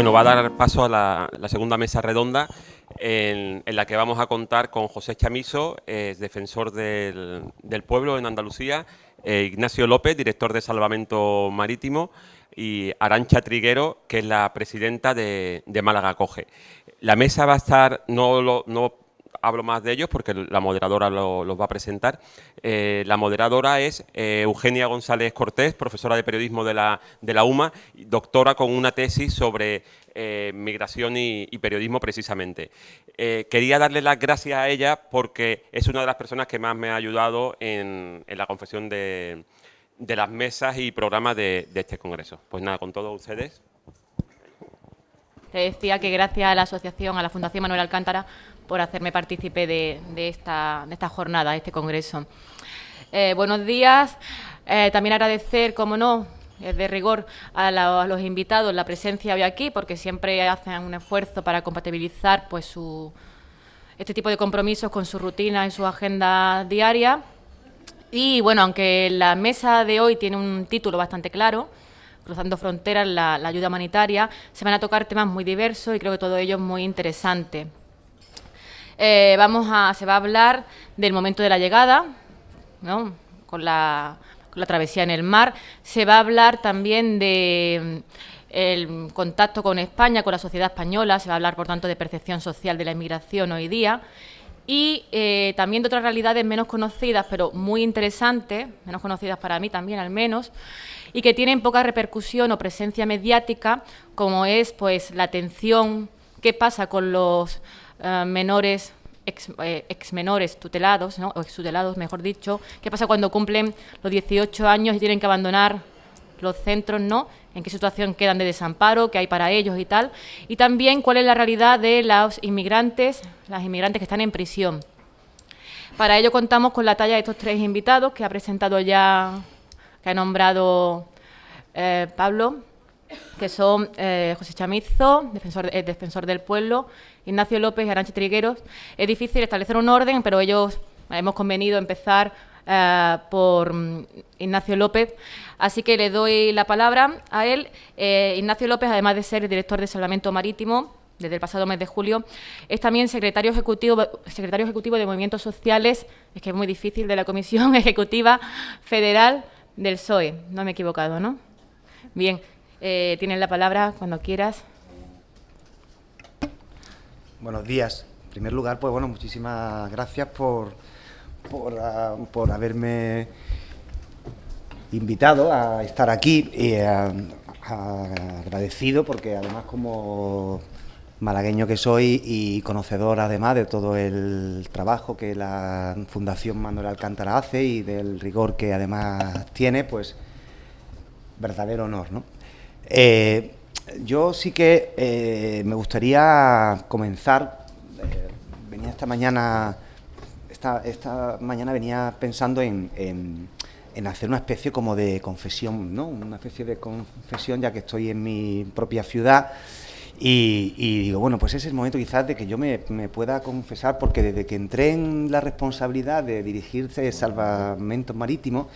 Bueno, va a dar paso a la segunda mesa redonda en la que vamos a contar con José Chamizo, defensor del pueblo en Andalucía, Ignacio López, director de Salvamento Marítimo, y Arantxa Triguero, que es la presidenta de Málaga Acoge. La mesa va a estar, no hablo más de ellos porque la moderadora los va a presentar. La moderadora es Eugenia González Cortés, profesora de periodismo de la UMA, doctora con una tesis sobre migración y periodismo precisamente. Quería darle las gracias a ella porque es una de las personas que más me ha ayudado en la confección de las mesas y programas de este congreso. Pues nada, con todos ustedes. Te decía que gracias a la asociación, a la Fundación Manuel Alcántara, por hacerme partícipe de esta jornada, de este congreso. Buenos días. También agradecer, como no, de rigor, a los invitados la presencia hoy aquí, porque siempre hacen un esfuerzo para compatibilizar pues, este tipo de compromisos con su rutina y su agenda diaria. Y bueno, aunque la mesa de hoy tiene un título bastante claro, Cruzando fronteras, la ayuda humanitaria, se van a tocar temas muy diversos y creo que todo ello es muy interesante. Se va a hablar del momento de la llegada, ¿no? con la travesía en el mar. Se va a hablar también de el contacto con España, con la sociedad española. Se va a hablar, por tanto, de percepción social de la inmigración hoy día. Y también de otras realidades menos conocidas, pero muy interesantes, menos conocidas para mí también al menos, y que tienen poca repercusión o presencia mediática, como es pues la atención, qué pasa con los menores, exmenores tutelados, ¿no? o extutelados, mejor dicho, qué pasa cuando cumplen los 18 años y tienen que abandonar los centros, ¿no? En qué situación quedan de desamparo, qué hay para ellos y tal. Y también cuál es la realidad de las inmigrantes que están en prisión. Para ello contamos con la talla de estos tres invitados que ha presentado ya, que ha nombrado Pablo, que son José Chamizo, defensor del pueblo, Ignacio López y Arantxa Triguero. Es difícil establecer un orden, pero ellos hemos convenido empezar por Ignacio López, así que le doy la palabra a él. Ignacio López, además de ser director de Salvamento Marítimo desde el pasado mes de julio, es también secretario ejecutivo de Movimientos Sociales, es que es muy difícil, de la Comisión Ejecutiva Federal del PSOE. No me he equivocado, ¿no? Bien, tienes la palabra cuando quieras. Buenos días. En primer lugar, pues bueno, muchísimas gracias por haberme invitado a estar aquí y agradecido porque además como malagueño que soy y conocedor además de todo el trabajo que la Fundación Manuel Alcántara hace y del rigor que además tiene, pues verdadero honor, ¿no? Yo sí que me gustaría comenzar, venía esta mañana venía pensando en hacer una especie como de confesión, ¿no? Una especie de confesión, ya que estoy en mi propia ciudad y digo, bueno, pues ese es el momento quizás de que yo me pueda confesar, porque desde que entré en la responsabilidad de dirigirse Salvamento Marítimo,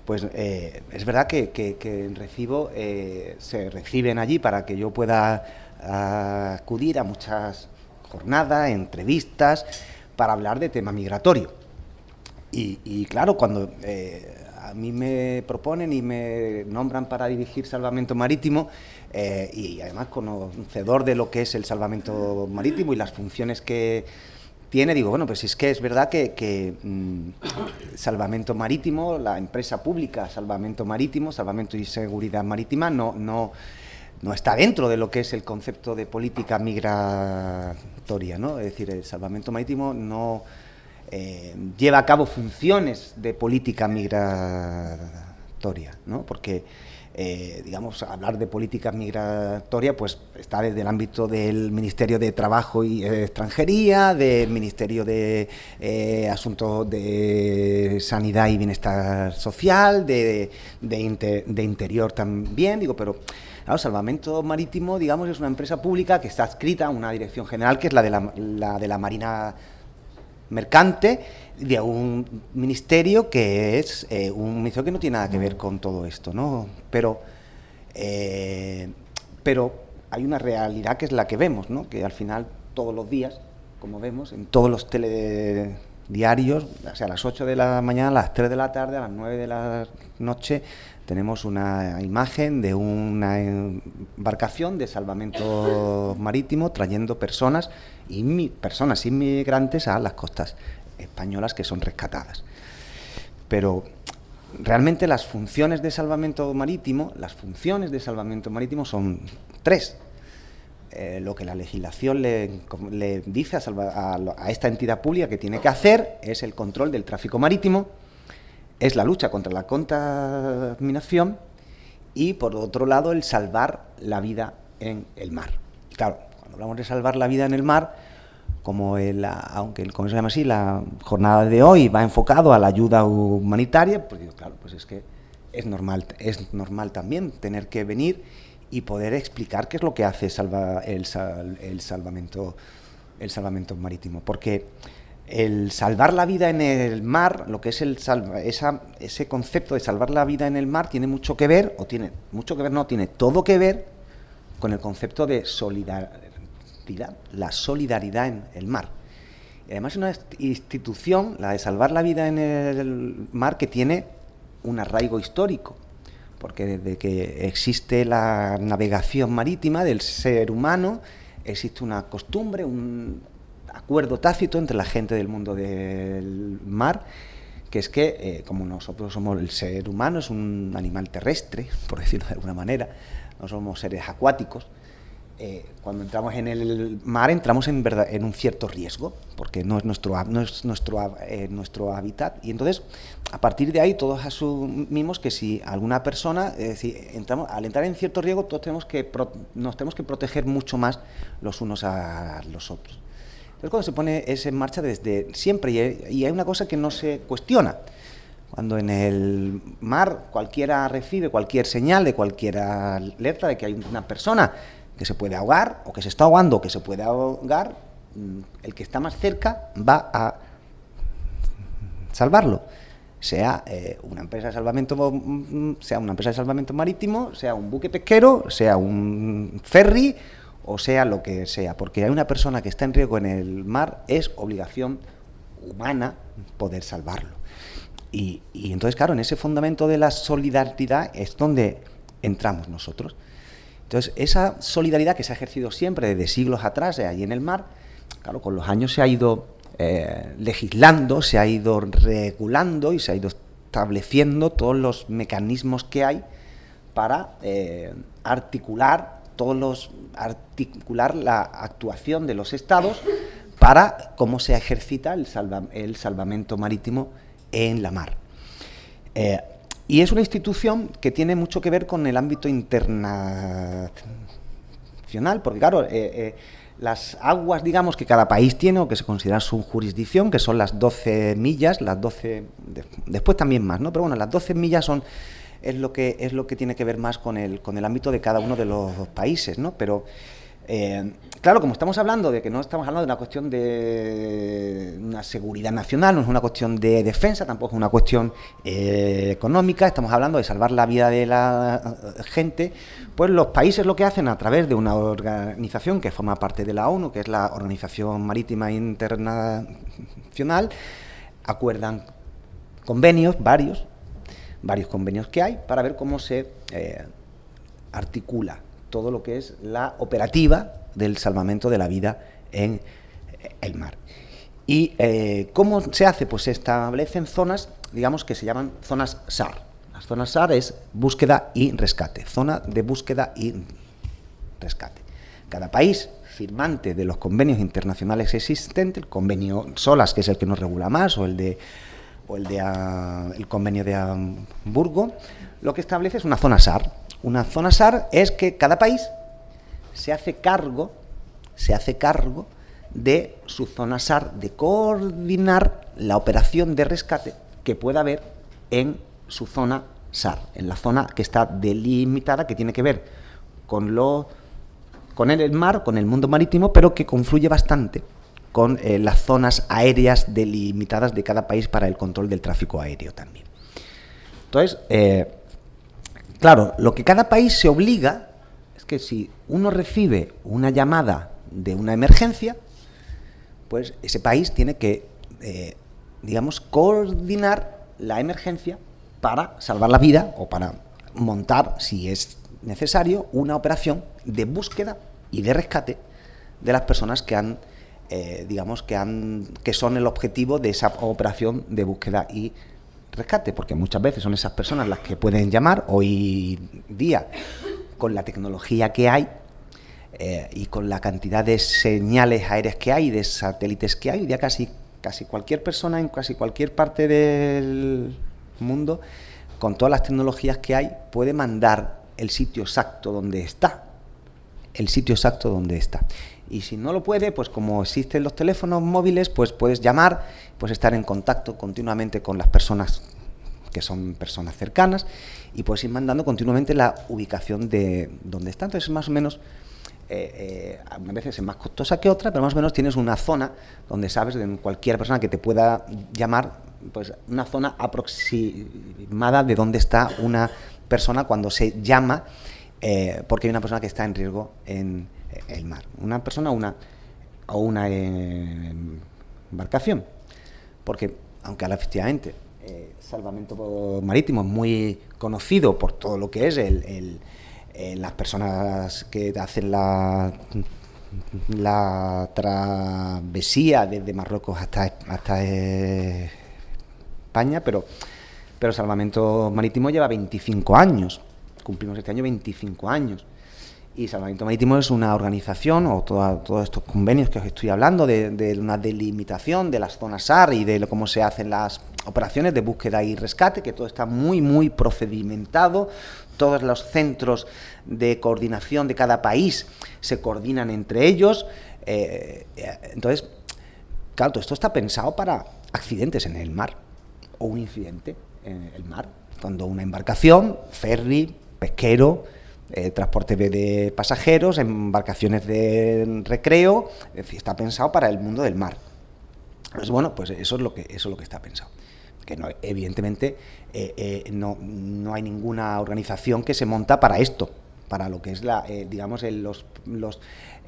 pues es verdad que se reciben allí para que yo pueda acudir a muchas jornadas, entrevistas, para hablar de tema migratorio. Y claro, cuando a mí me proponen y me nombran para dirigir Salvamento Marítimo, y además conocedor de lo que es el Salvamento Marítimo y las funciones que tiene, digo, bueno, pues es que es verdad que Salvamento Marítimo, la empresa pública Salvamento Marítimo, Salvamento y Seguridad Marítima, no está dentro de lo que es el concepto de política migratoria, ¿no? Es decir, el Salvamento Marítimo no lleva a cabo funciones de política migratoria, ¿no? Porque, digamos, hablar de política migratoria, pues está desde el ámbito del Ministerio de Trabajo y Extranjería, del Ministerio de Asuntos de Sanidad y Bienestar Social, de Interior también, digo, pero claro, Salvamento Marítimo, digamos, es una empresa pública que está adscrita a una dirección general, que es la de la Marina Mercante, de un ministerio que es un ministerio que no tiene nada que ver con todo esto, ¿no? Pero hay una realidad que es la que vemos, ¿no? Que al final todos los días, como vemos, en todos los telediarios, o sea, a las 8 de la mañana, a las 3 de la tarde, a las 9 de la noche, tenemos una imagen de una embarcación de salvamento marítimo trayendo personas inmigrantes a las costas españolas que son rescatadas. Pero realmente las funciones de salvamento marítimo son 3. Lo que la legislación le dice a esta entidad pública que tiene que hacer es el control del tráfico marítimo, es la lucha contra la contaminación y, por otro lado, el salvar la vida en el mar. Claro, cuando hablamos de salvar la vida en el mar, aunque como se llama así, la jornada de hoy va enfocado a la ayuda humanitaria, pues digo, claro, pues es que es normal también tener que venir y poder explicar qué es lo que hace el salvamento marítimo, porque el salvar la vida en el mar, lo que es ese concepto de salvar la vida en el mar tiene todo que ver con el concepto de solidaridad, la solidaridad en el mar. Y además es una institución, la de salvar la vida en el mar, que tiene un arraigo histórico, porque desde que existe la navegación marítima del ser humano, existe una costumbre, un acuerdo tácito entre la gente del mundo del mar, que es que, como nosotros somos, el ser humano es un animal terrestre, por decirlo de alguna manera, no somos seres acuáticos, cuando entramos en el mar entramos en un cierto riesgo, porque no es nuestro hábitat, y entonces a partir de ahí todos asumimos que si alguna persona, al entrar en cierto riesgo, todos nos tenemos que proteger mucho más los unos a los otros. Entonces, cuando se pone eso en marcha desde siempre, y hay una cosa que no se cuestiona, cuando en el mar cualquiera recibe cualquier señal de cualquier alerta de que hay una persona que se puede ahogar, o que se está ahogando, o que se puede ahogar, el que está más cerca va a salvarlo, sea una empresa de salvamento marítimo, sea un buque pesquero, sea un ferry, o sea lo que sea, porque hay una persona que está en riesgo en el mar, es obligación humana poder salvarlo. Y entonces, claro, en ese fundamento de la solidaridad es donde entramos nosotros. Entonces, esa solidaridad que se ha ejercido siempre desde siglos atrás, allí en el mar, claro, con los años se ha ido legislando, se ha ido regulando y se ha ido estableciendo todos los mecanismos que hay para articular la actuación de los Estados para cómo se ejercita el salvamento marítimo en la mar. Y es una institución que tiene mucho que ver con el ámbito internacional, porque claro, las aguas, digamos, que cada país tiene o que se considera su jurisdicción, que son las 12 millas, después también más, ¿no? Pero bueno, las 12 millas es lo que tiene que ver más con el ámbito de cada uno de los países, ¿no? Pero claro, como estamos hablando de que no estamos hablando de una cuestión de una seguridad nacional, no es una cuestión de defensa, tampoco es una cuestión económica, estamos hablando de salvar la vida de la gente, pues los países lo que hacen a través de una organización que forma parte de la ONU, que es la Organización Marítima Internacional, acuerdan convenios, varios convenios que hay, para ver cómo se articula todo lo que es la operativa del salvamento de la vida en el mar. ¿Y cómo se hace? Pues se establecen zonas, digamos, que se llaman zonas SAR. Las zonas SAR es búsqueda y rescate, zona de búsqueda y rescate. Cada país firmante de los convenios internacionales existentes, el convenio SOLAS, que es el que nos regula más, o el convenio de Hamburgo, lo que establece es una zona SAR. Una zona SAR es que cada país se hace cargo de su zona SAR, de coordinar la operación de rescate que pueda haber en su zona SAR, en la zona que está delimitada, que tiene que ver con el mar, con el mundo marítimo, pero que confluye bastante con las zonas aéreas delimitadas de cada país para el control del tráfico aéreo también. Entonces, claro, lo que cada país se obliga es que si uno recibe una llamada de una emergencia, pues ese país tiene que, digamos, coordinar la emergencia para salvar la vida o para montar, si es necesario, una operación de búsqueda y de rescate de las personas que han, que son el objetivo de esa operación de búsqueda y rescate, porque muchas veces son esas personas las que pueden llamar. Hoy día, con la tecnología que hay y con la cantidad de señales aéreas que hay, de satélites que hay, hoy día casi cualquier persona en casi cualquier parte del mundo, con todas las tecnologías que hay, puede mandar el sitio exacto donde está. Y si no lo puede, pues como existen los teléfonos móviles, pues puedes llamar, puedes estar en contacto continuamente con las personas que son personas cercanas y puedes ir mandando continuamente la ubicación de donde está. Entonces, más o menos, a veces es más costosa que otra, pero más o menos tienes una zona donde sabes de cualquier persona que te pueda llamar, pues una zona aproximada de dónde está una persona cuando se llama, porque hay una persona que está en riesgo en el mar. Una persona o una embarcación. Porque, aunque ahora efectivamente salvamento marítimo es muy conocido por todo lo que es las personas que hacen la travesía desde Marruecos hasta España, pero Salvamento Marítimo lleva 25 años. Cumplimos este año 25 años. Y Salvamento Marítimo es una organización, o todos estos convenios que os estoy hablando, de una delimitación de las zonas SAR y de cómo se hacen las operaciones de búsqueda y rescate, que todo está muy, muy procedimentado. Todos los centros de coordinación de cada país se coordinan entre ellos. Entonces, claro, todo esto está pensado para accidentes en el mar o un incidente en el mar. Cuando una embarcación, ferry, pesquero, transporte de pasajeros, embarcaciones de recreo, es decir, está pensado para el mundo del mar. Pues bueno, pues eso es lo que está pensado. Que no, evidentemente no hay ninguna organización que se monta para esto, para lo que es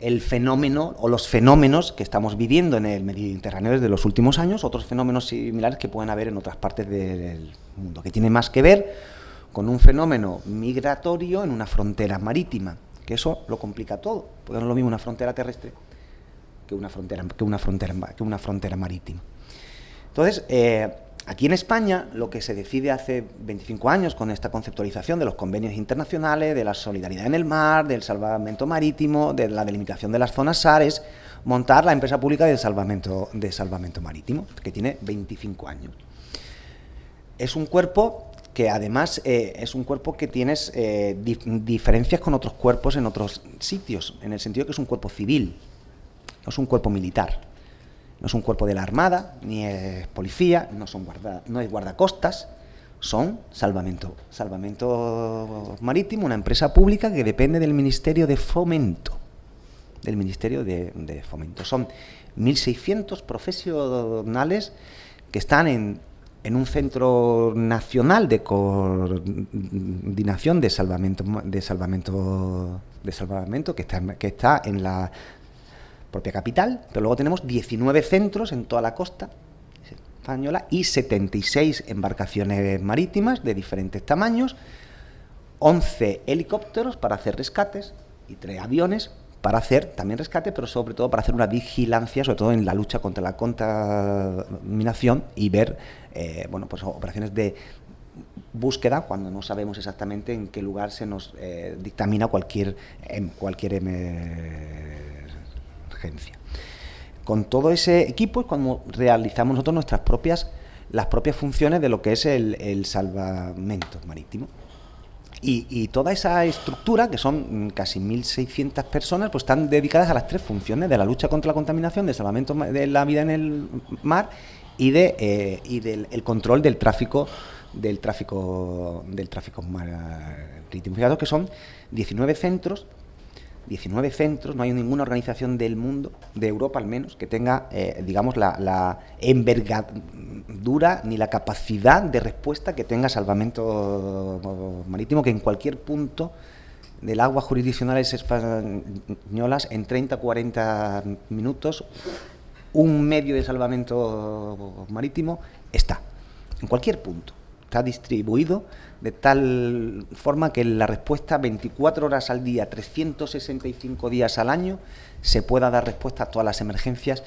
el fenómeno o los fenómenos que estamos viviendo en el Mediterráneo desde los últimos años, otros fenómenos similares que pueden haber en otras partes del mundo, que tiene más que ver con un fenómeno migratorio en una frontera marítima, que eso lo complica todo, porque no es lo mismo una frontera terrestre que una frontera marítima. Entonces, aquí en España, lo que se decide hace 25 años con esta conceptualización de los convenios internacionales, de la solidaridad en el mar, del salvamento marítimo, de la delimitación de las zonas SAR, es montar la empresa pública de salvamento marítimo, que tiene 25 años. Es un cuerpo que además es un cuerpo que tienes diferencias con otros cuerpos en otros sitios, en el sentido que es un cuerpo civil, no es un cuerpo militar. No es un cuerpo de la Armada, ni es policía, no es guardacostas, son salvamento marítimo, una empresa pública que depende del Ministerio de Fomento. Son 1.600 profesionales que están en un centro nacional de coordinación de salvamento que está en la propia capital, pero luego tenemos 19 centros en toda la costa española y 76 embarcaciones marítimas de diferentes tamaños, 11 helicópteros para hacer rescates y 3 aviones para hacer también rescate, pero sobre todo para hacer una vigilancia, sobre todo en la lucha contra la contaminación y ver pues operaciones de búsqueda cuando no sabemos exactamente en qué lugar se nos dictamina cualquier emergencia. Con todo ese equipo es cuando realizamos nosotros las propias funciones de lo que es el salvamento marítimo. Y toda esa estructura, que son casi 1.600 personas, pues están dedicadas a las 3 funciones de la lucha contra la contaminación, del salvamento de la vida en el mar y del control del tráfico marítimo. Fijaros que son 19 centros, no hay ninguna organización del mundo, de Europa al menos, que tenga, la envergadura ni la capacidad de respuesta que tenga salvamento marítimo, que en cualquier punto del agua jurisdiccionales españolas en 30-40 minutos. Un medio de salvamento marítimo está en cualquier punto, está distribuido de tal forma que la respuesta 24 horas al día, 365 días al año, se pueda dar respuesta a todas las emergencias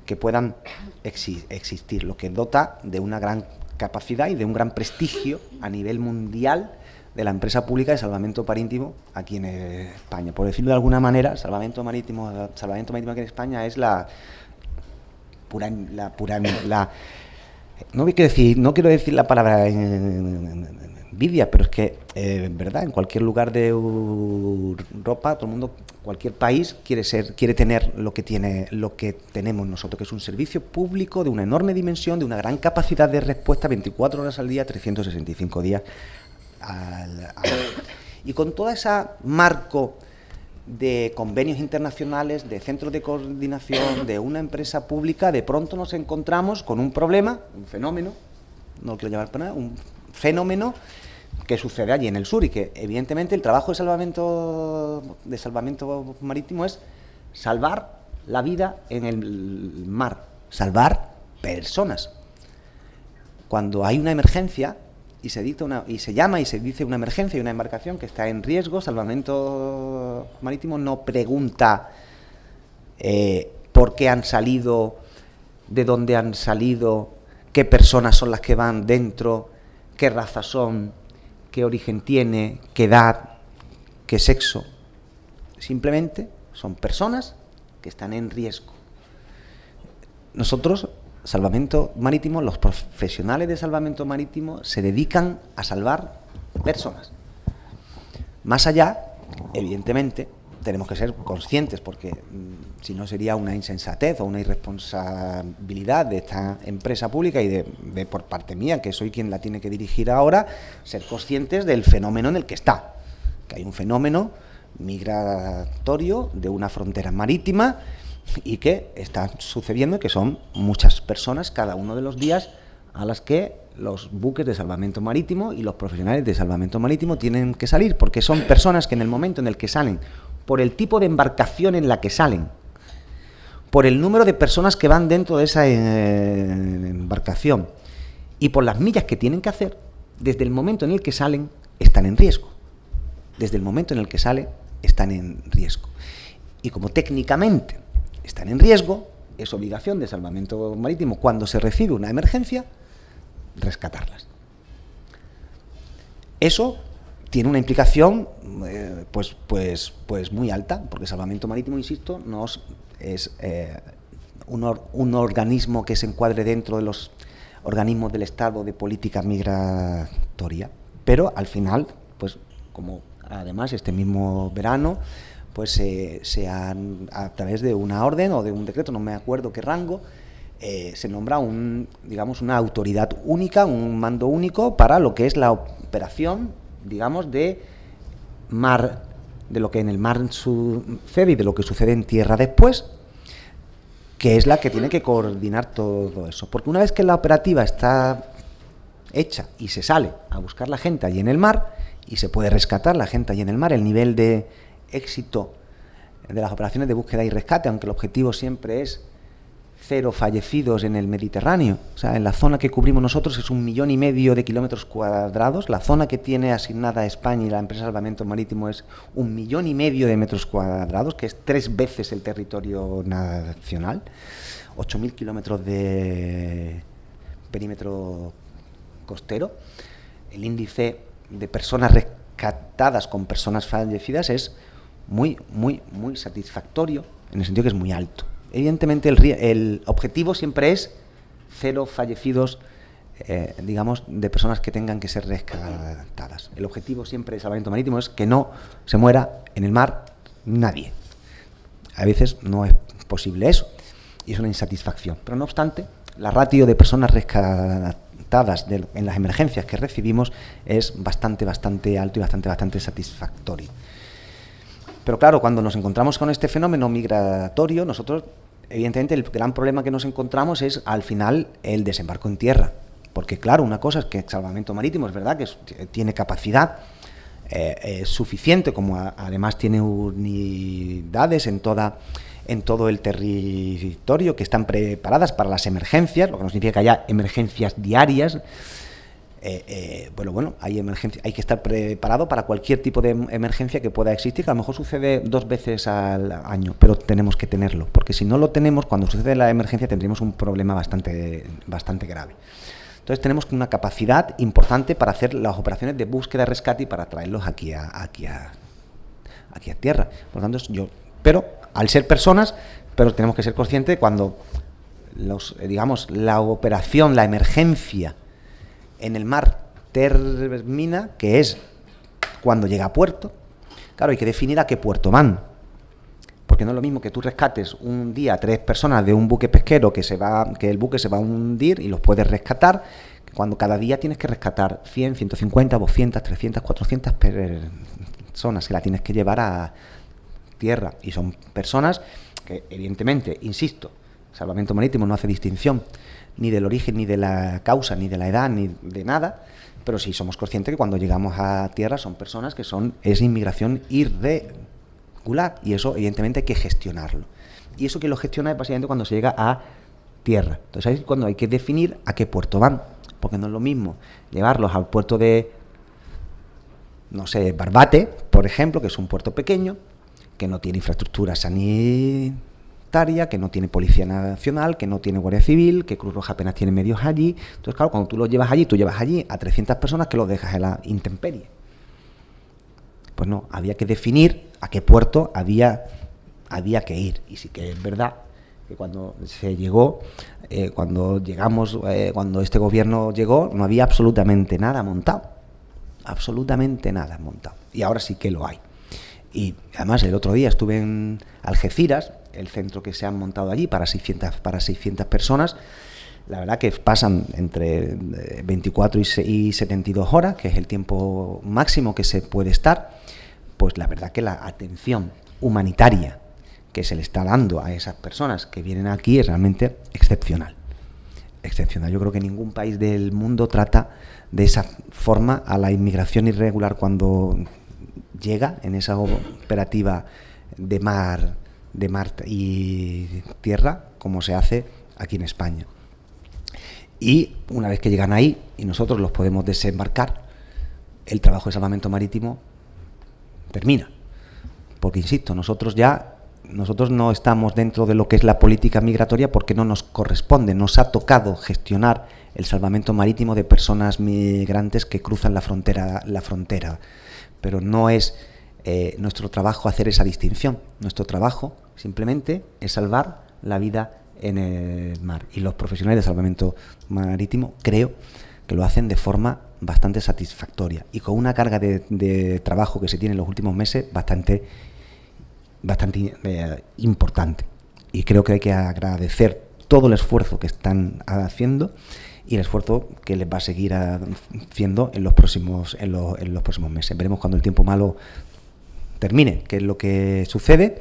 que puedan existir, lo que dota de una gran capacidad y de un gran prestigio a nivel mundial de la empresa pública de salvamento marítimo aquí en España. Por decirlo de alguna manera, salvamento marítimo aquí en España es no quiero decir la palabra envidia, pero es que, verdad, en cualquier lugar de Europa, todo el mundo, cualquier país quiere tener lo que tenemos nosotros, que es un servicio público de una enorme dimensión, de una gran capacidad de respuesta 24 horas al día, 365 días al año. Y con todo ese marco de convenios internacionales, de centros de coordinación, de una empresa pública, de pronto nos encontramos con un problema, un fenómeno, no lo quiero llamar para nada, un fenómeno que sucede allí en el sur y que evidentemente el trabajo de salvamento marítimo es salvar la vida en el mar, salvar personas. Cuando hay una emergencia y se dice una emergencia y una embarcación que está en riesgo, salvamento marítimo no pregunta por qué han salido, de dónde han salido, qué personas son las que van dentro, qué raza son, qué origen tiene, qué edad, qué sexo. Simplemente son personas que están en riesgo. Nosotros, salvamento marítimo, los profesionales de salvamento marítimo se dedican a salvar personas. Más allá, evidentemente, tenemos que ser conscientes, porque si no sería una insensatez o una irresponsabilidad de esta empresa pública y de por parte mía, que soy quien la tiene que dirigir ahora, ser conscientes del fenómeno en el que está, que hay un fenómeno migratorio de una frontera marítima y que está sucediendo, que son muchas personas cada uno de los días a las que los buques de salvamento marítimo y los profesionales de salvamento marítimo tienen que salir, porque son personas que en el momento en el que salen, por el tipo de embarcación en la que salen, por el número de personas que van dentro de esa embarcación y por las millas que tienen que hacer, desde el momento en el que salen están en riesgo. Desde el momento en el que salen están en riesgo. Y como técnicamente están en riesgo, es obligación de salvamento marítimo, cuando se recibe una emergencia, rescatarlas. Eso tiene una implicación pues muy alta, porque salvamento marítimo, insisto, no es un organismo que se encuadre dentro de los organismos del Estado de política migratoria, pero al final, pues como además este mismo verano, pues se han, a través de una orden o de un decreto, no me acuerdo qué rango, se nombra una autoridad única, un mando único para lo que es la operación, digamos, de mar, de lo que en el mar sucede y de lo que sucede en tierra después, que es la que tiene que coordinar todo eso. Porque una vez que la operativa está hecha y se sale a buscar la gente allí en el mar y se puede rescatar la gente allí en el mar, el nivel de éxito de las operaciones de búsqueda y rescate, aunque el objetivo siempre es 0 fallecidos en el Mediterráneo, o sea, en la zona que cubrimos nosotros es 1,5 millones de kilómetros cuadrados, la zona que tiene asignada a España y la empresa de salvamento marítimo es 1,5 millones de metros cuadrados, que es 3 veces el territorio nacional, 8.000 kilómetros de perímetro costero. El índice de personas rescatadas con personas fallecidas es muy satisfactorio, en el sentido que es muy alto. Evidentemente el objetivo siempre es 0 fallecidos, digamos, de personas que tengan que ser rescatadas. El objetivo siempre de salvamento marítimo es que no se muera en el mar nadie. A veces no es posible eso y es una insatisfacción. Pero no obstante, la ratio de personas rescatadas en las emergencias que recibimos es bastante alto y bastante satisfactorio. Pero claro, cuando nos encontramos con este fenómeno migratorio, nosotros, evidentemente, el gran problema que nos encontramos es, al final, el desembarco en tierra. Porque, claro, una cosa es que el salvamento marítimo es verdad que tiene capacidad suficiente, como además tiene unidades en todo el territorio que están preparadas para las emergencias, lo que no significa que haya emergencias diarias. Hay que estar preparado para cualquier tipo de emergencia que pueda existir, que a lo mejor sucede 2 veces al año, pero tenemos que tenerlo, porque si no lo tenemos, cuando sucede la emergencia tendremos un problema bastante grave. Entonces tenemos una capacidad importante para hacer las operaciones de búsqueda y rescate y para traerlos aquí a tierra. Por lo tanto, pero al ser personas, pero tenemos que ser conscientes cuando la operación, la emergencia en el mar termina, que es cuando llega a puerto. Claro, hay que definir a qué puerto van, porque no es lo mismo que tú rescates un día a 3 personas de un buque pesquero que el buque se va a hundir y los puedes rescatar, cuando cada día tienes que rescatar 100, 150, 200, 300, 400 personas que la tienes que llevar a tierra, y son personas que, evidentemente, insisto, Salvamento Marítimo no hace distinción ni del origen, ni de la causa, ni de la edad, ni de nada, pero sí somos conscientes que cuando llegamos a tierra son personas que es inmigración irregular, y eso evidentemente hay que gestionarlo. Y eso que lo gestiona es básicamente cuando se llega a tierra. Entonces ahí es cuando hay que definir a qué puerto van, porque no es lo mismo llevarlos al puerto de, Barbate, por ejemplo, que es un puerto pequeño, que no tiene infraestructura sanitaria, que no tiene Policía Nacional, que no tiene Guardia Civil, que Cruz Roja apenas tiene medios allí. Entonces, claro, cuando tú llevas allí a 300 personas que los dejas en la intemperie. Pues no, había que definir a qué puerto había que ir. Y sí que es verdad que cuando cuando este gobierno llegó, no había absolutamente nada montado. Absolutamente nada montado. Y ahora sí que lo hay. Y además el otro día estuve en Algeciras, el centro que se han montado allí para 600 personas. La verdad que pasan entre 24 y 72 horas, que es el tiempo máximo que se puede estar. Pues la verdad que la atención humanitaria que se le está dando a esas personas que vienen aquí es realmente excepcional. Excepcional. Yo creo que ningún país del mundo trata de esa forma a la inmigración irregular cuando llega en esa operativa de mar y tierra, como se hace aquí en España. Y una vez que llegan ahí y nosotros los podemos desembarcar, el trabajo de salvamento marítimo termina. Porque, insisto, nosotros no estamos dentro de lo que es la política migratoria porque no nos corresponde. Nos ha tocado gestionar el salvamento marítimo de personas migrantes que cruzan la frontera. Pero no es nuestro trabajo hacer esa distinción. Nuestro trabajo simplemente es salvar la vida en el mar. Y los profesionales de salvamento marítimo creo que lo hacen de forma bastante satisfactoria y con una carga de trabajo que se tiene en los últimos meses bastante importante. Y creo que hay que agradecer todo el esfuerzo que están haciendo y el esfuerzo que les va a seguir haciendo en los próximos meses. Veremos cuando el tiempo malo termine qué es lo que sucede,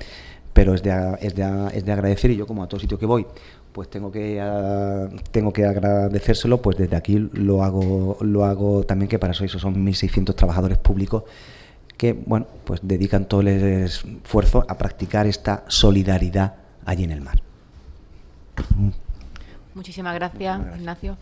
pero es de agradecer, y yo, como a todo sitio que voy, pues tengo que agradecérselo, pues desde aquí lo hago también, que para eso son 1.600 trabajadores públicos que, bueno, pues dedican todo el esfuerzo a practicar esta solidaridad allí en el mar. Muchísimas gracias, Ignacio.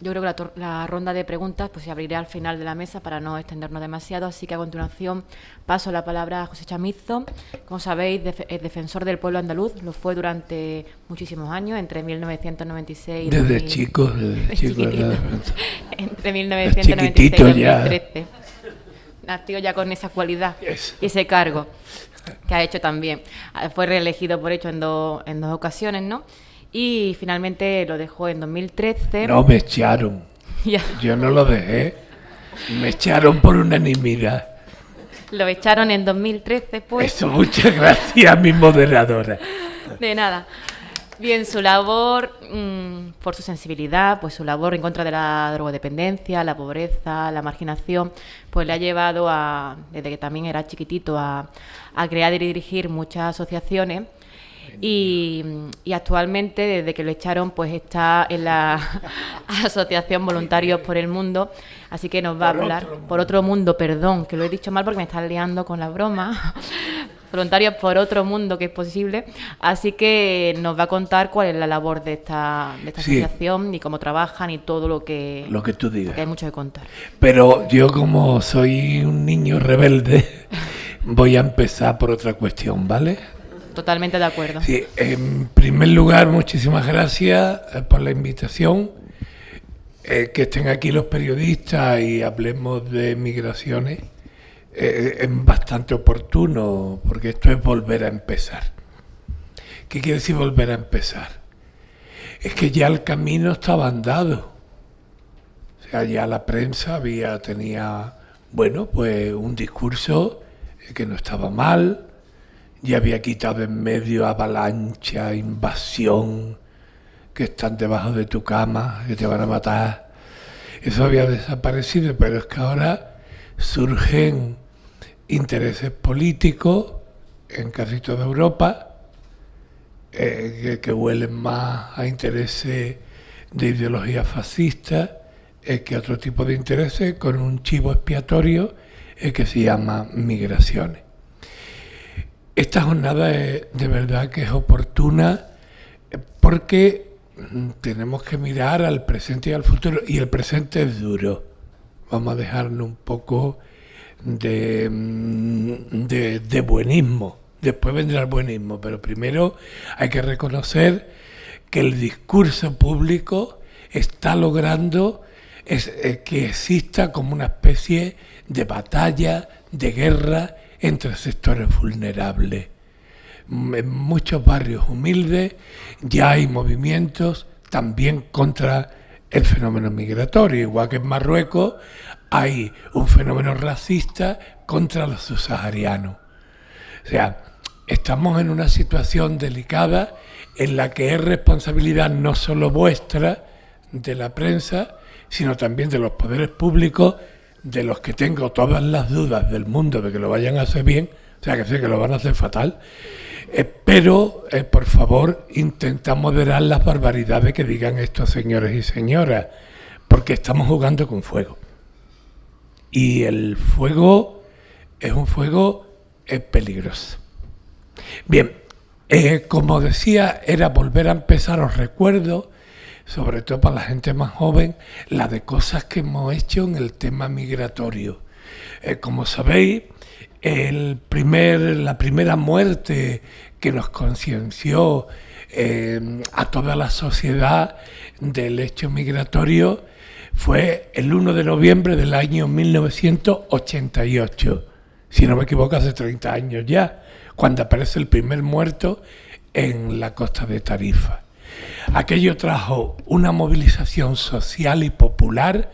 Yo creo que la ronda de preguntas pues se abrirá al final de la mesa para no extendernos demasiado, así que a continuación paso la palabra a José Chamizo. Como sabéis, es defensor del pueblo andaluz, lo fue durante muchísimos años, entre 1996 y desde chico, entre 1996 y 2013. Nació ya con esa cualidad y ese cargo que ha hecho también. Fue reelegido, por hecho, en dos ocasiones, ¿no? Y finalmente lo dejó en 2013. No, me echaron. Ya. Yo no lo dejé. Me echaron por unanimidad. Lo echaron en 2013, pues. Eso, muchas gracias, mi moderadora. De nada. Bien, su labor, por su sensibilidad, pues su labor en contra de la drogodependencia, la pobreza, la marginación, pues le ha llevado desde que también era chiquitito, a crear y dirigir muchas asociaciones. y actualmente, desde que lo echaron, pues está en la Asociación Voluntarios por el Mundo, así que nos va a hablar por otro mundo, perdón, que lo he dicho mal porque me están liando con la broma. Voluntarios por otro mundo que es posible, así que nos va a contar cuál es la labor de esta asociación y cómo trabajan y todo lo que tú digas. Porque hay mucho que contar. Pero yo, como soy un niño rebelde, voy a empezar por otra cuestión, ¿vale? Totalmente de acuerdo. Sí, en primer lugar, muchísimas gracias por la invitación, que estén aquí los periodistas y hablemos de migraciones. Es bastante oportuno, porque esto es volver a empezar. ¿Qué quiere decir volver a empezar? Es que ya el camino estaba andado. O sea, ya la prensa tenía, bueno, pues un discurso que no estaba mal, ya había quitado en medio avalancha, invasión, que están debajo de tu cama, que te van a matar. Eso había desaparecido, pero es que ahora surgen intereses políticos en casi toda Europa, que huelen más a intereses de ideología fascista que a otro tipo de intereses, con un chivo expiatorio que se llama migraciones. Esta jornada de verdad que es oportuna, porque tenemos que mirar al presente y al futuro, y el presente es duro. Vamos a dejarnos un poco de buenismo. Después vendrá el buenismo, pero primero hay que reconocer que el discurso público está logrando que exista como una especie de batalla, de guerra entre sectores vulnerables. En muchos barrios humildes ya hay movimientos también contra el fenómeno migratorio, igual que en Marruecos hay un fenómeno racista contra los subsaharianos. O sea, estamos en una situación delicada en la que es responsabilidad no solo vuestra, de la prensa, sino también de los poderes públicos, de los que tengo todas las dudas del mundo de que lo vayan a hacer bien, o sea, que sé que lo van a hacer fatal, pero por favor intenta moderar las barbaridades que digan estos señores y señoras, porque estamos jugando con fuego. Y el fuego es un fuego peligroso. Bien, como decía, era volver a empezar. Os recuerdo, sobre todo para la gente más joven, la de cosas que hemos hecho en el tema migratorio. Como sabéis, la primera muerte que nos concienció a toda la sociedad del hecho migratorio fue el 1 de noviembre del año 1988, si no me equivoco, hace 30 años ya, cuando aparece el primer muerto en la costa de Tarifa. Aquello trajo una movilización social y popular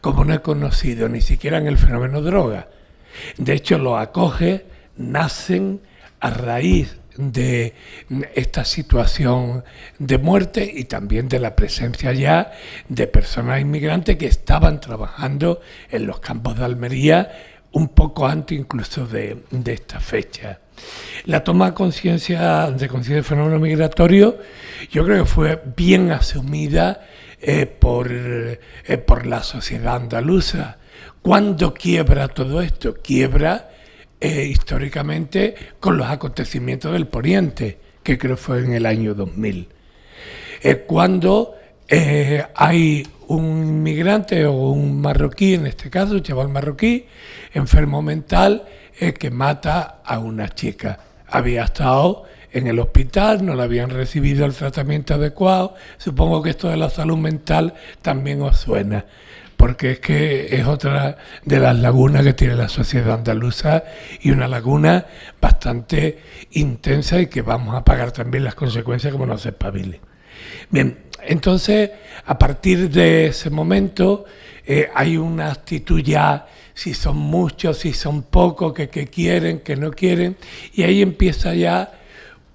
como no he conocido ni siquiera en el fenómeno droga. De hecho, los acoges nacen a raíz de esta situación de muerte y también de la presencia ya de personas inmigrantes que estaban trabajando en los campos de Almería un poco antes incluso de esta fecha. La toma de conciencia del fenómeno migratorio yo creo que fue bien asumida por la sociedad andaluza. ¿Cuándo quiebra todo esto? Quiebra históricamente con los acontecimientos del Poniente, que creo fue en el año 2000. Cuando hay un inmigrante o un marroquí, en este caso, un chaval marroquí, enfermo mental, que mata a una chica. Había estado en el hospital, no le habían recibido el tratamiento adecuado. Supongo que esto de la salud mental también os suena, porque es que es otra de las lagunas que tiene la sociedad andaluza y una laguna bastante intensa y que vamos a pagar también las consecuencias como no se espabile. Bien, entonces, a partir de ese momento hay una actitud ya, si son muchos, si son pocos, que quieren, que no quieren, y ahí empieza ya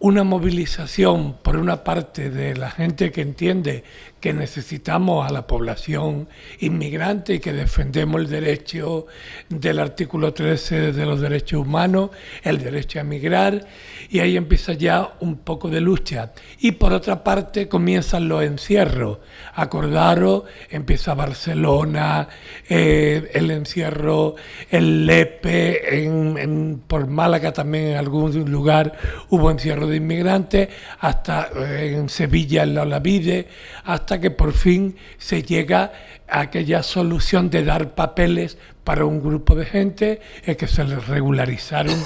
una movilización, por una parte, de la gente que entiende que necesitamos a la población inmigrante y que defendemos el derecho del artículo 13 de los derechos humanos, el derecho a migrar, y ahí empieza ya un poco de lucha. Y por otra parte comienzan los encierros. Acordaros, empieza Barcelona, el encierro, el Lepe, por Málaga también en algún lugar hubo encierro de inmigrantes, hasta en Sevilla, en la Olavide, hasta que por fin se llega a aquella solución de dar papeles para un grupo de gente que se les regularizaron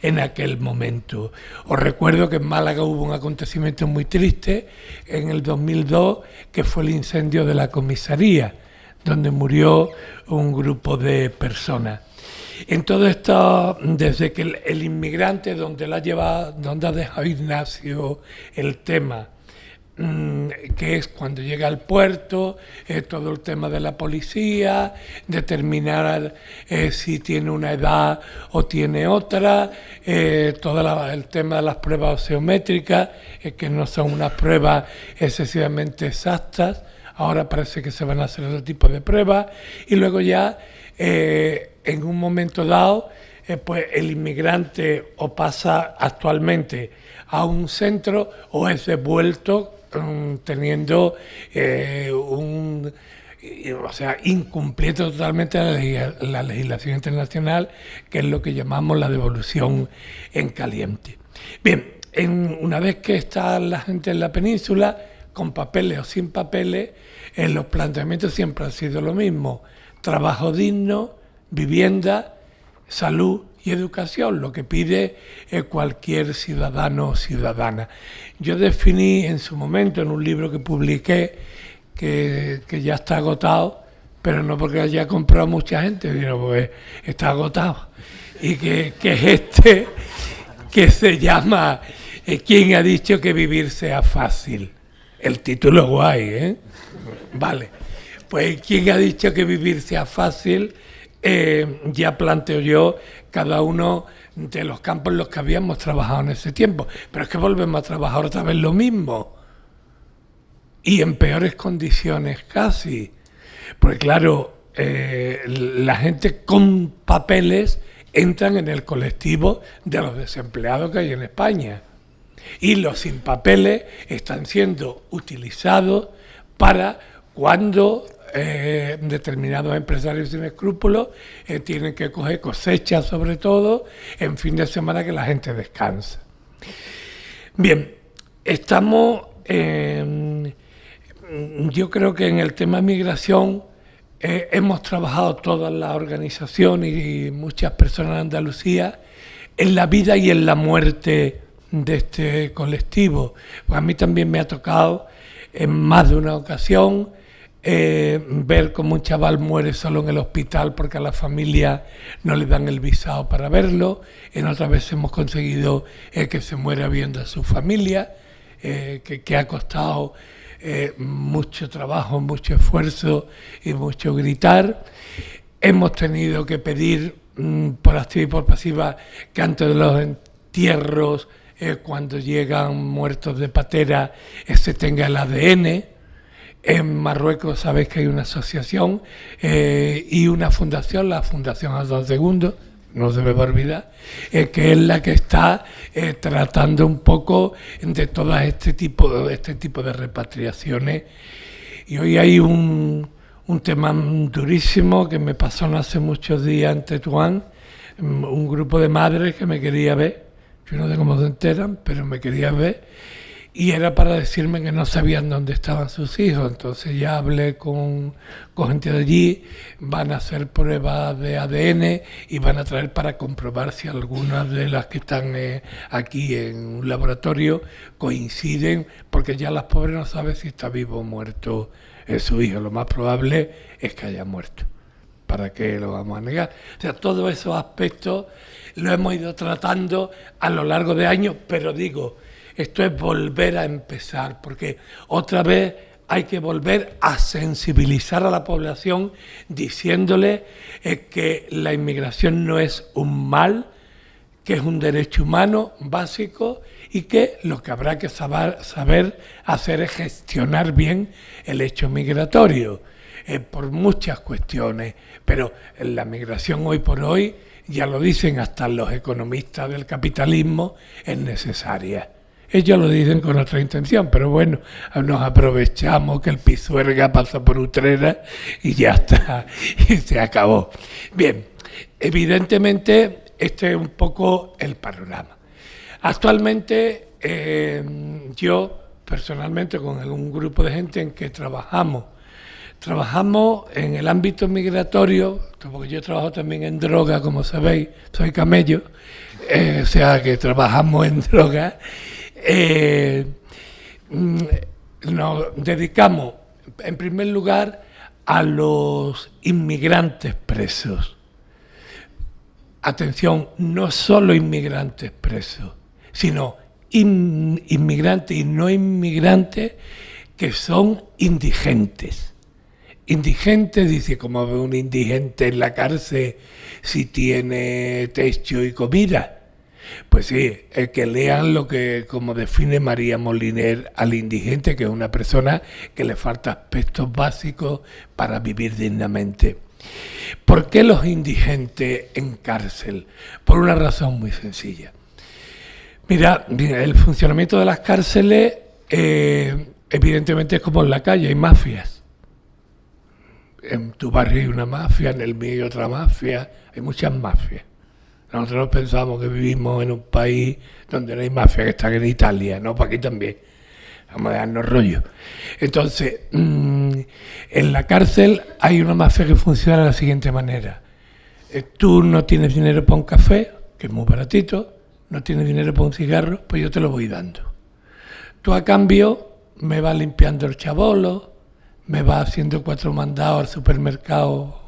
en aquel momento. Os recuerdo que en Málaga hubo un acontecimiento muy triste en el 2002, que fue el incendio de la comisaría, donde murió un grupo de personas. En todo esto, desde que el inmigrante, donde ha dejado Ignacio el tema, que es cuando llega al puerto, todo el tema de la policía, determinar si tiene una edad o tiene otra, todo el tema de las pruebas oseométricas, que no son unas pruebas excesivamente exactas. Ahora parece que se van a hacer otro tipo de pruebas, y luego ya en un momento dado, pues el inmigrante o pasa actualmente a un centro o es devuelto teniendo incumpliendo totalmente la legislación internacional, que es lo que llamamos la devolución en caliente. Bien, una vez que está la gente en la península, con papeles o sin papeles, los planteamientos siempre han sido lo mismo: trabajo digno, vivienda, salud y educación, lo que pide cualquier ciudadano o ciudadana. Yo definí en su momento, en un libro que publiqué, que ya está agotado, pero no porque haya comprado mucha gente, sino porque está agotado, y que es que se llama ¿Quién ha dicho que vivir sea fácil? El título es guay, ¿eh? Vale, pues ¿quién ha dicho que vivir sea fácil? Ya planteo yo cada uno de los campos en los que habíamos trabajado en ese tiempo, pero es que volvemos a trabajar otra vez lo mismo, y en peores condiciones casi, porque claro, la gente con papeles entran en el colectivo de los desempleados que hay en España, y los sin papeles están siendo utilizados para cuando determinados empresarios sin escrúpulos tienen que coger cosechas, sobre todo en fin de semana que la gente descansa. Bien, estamos yo creo que en el tema migración hemos trabajado todas las organizaciones y muchas personas en Andalucía en la vida y en la muerte de este colectivo. Pues a mí también me ha tocado en más de una ocasión ver cómo un chaval muere solo en el hospital porque a la familia no le dan el visado para verlo. En otras veces hemos conseguido que se muera viendo a su familia, que ha costado mucho trabajo, mucho esfuerzo y mucho gritar. Hemos tenido que pedir por activa y por pasiva que antes de los entierros, cuando llegan muertos de patera, se tenga el ADN. En Marruecos sabéis que hay una asociación y una fundación, la Fundación Adolf II, no se me va a olvidar, que es la que está tratando un poco de todo este tipo de repatriaciones. Y hoy hay un tema durísimo que me pasó no hace muchos días en Tetuán, un grupo de madres que me quería ver, yo no sé cómo se enteran, pero me quería ver, y era para decirme que no sabían dónde estaban sus hijos. Entonces ya hablé con gente de allí, van a hacer pruebas de ADN y van a traer para comprobar si algunas de las que están aquí en un laboratorio coinciden, porque ya las pobres no saben si está vivo o muerto su hijo. Lo más probable es que haya muerto. ¿Para qué lo vamos a negar? O sea, todos esos aspectos lo hemos ido tratando a lo largo de años, pero digo, esto es volver a empezar, porque otra vez hay que volver a sensibilizar a la población diciéndole que la inmigración no es un mal, que es un derecho humano básico y que lo que habrá que saber hacer es gestionar bien el hecho migratorio, por muchas cuestiones, pero la migración hoy por hoy, ya lo dicen hasta los economistas del capitalismo, es necesaria. Ellos lo dicen con otra intención, pero bueno, nos aprovechamos que el Pisuerga pasa por Utrera y ya está, y se acabó. Bien, evidentemente este es un poco el panorama. Actualmente yo personalmente con un grupo de gente en que trabajamos en el ámbito migratorio, porque yo trabajo también en droga, como sabéis, soy camello, o sea que trabajamos en droga. Nos dedicamos en primer lugar a los inmigrantes presos. Atención, no solo inmigrantes presos, sino inmigrantes y no inmigrantes que son indigentes. Indigente, dice, ¿cómo ve un indigente en la cárcel si tiene techo y comida? Pues sí, que lean lo que, como define María Moliner al indigente, que es una persona que le falta aspectos básicos para vivir dignamente. ¿Por qué los indigentes en cárcel? Por una razón muy sencilla. Mira, el funcionamiento de las cárceles evidentemente es como en la calle, hay mafias. En tu barrio hay una mafia, en el mío hay otra mafia, hay muchas mafias. Nosotros pensamos que vivimos en un país donde no hay mafia, que están en Italia, no, para aquí también. Vamos a darnos rollo. Entonces, en la cárcel hay una mafia que funciona de la siguiente manera. Tú no tienes dinero para un café, que es muy baratito, no tienes dinero para un cigarro, pues yo te lo voy dando. Tú a cambio me vas limpiando el chabolo, me vas haciendo 4 mandados al supermercado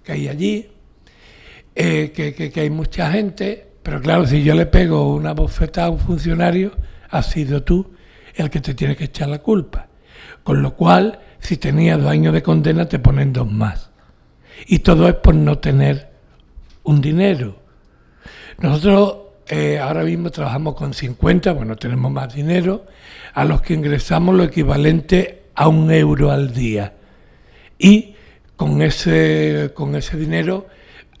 que hay allí, que hay mucha gente, pero claro, si yo le pego una bofetada a un funcionario, has sido tú el que te tiene que echar la culpa. Con lo cual, si tenías 2 años de condena, te ponen 2 más. Y todo es por no tener un dinero. Nosotros ahora mismo trabajamos con 50, bueno, tenemos más dinero, a los que ingresamos lo equivalente a 1 euro al día. Y con ese dinero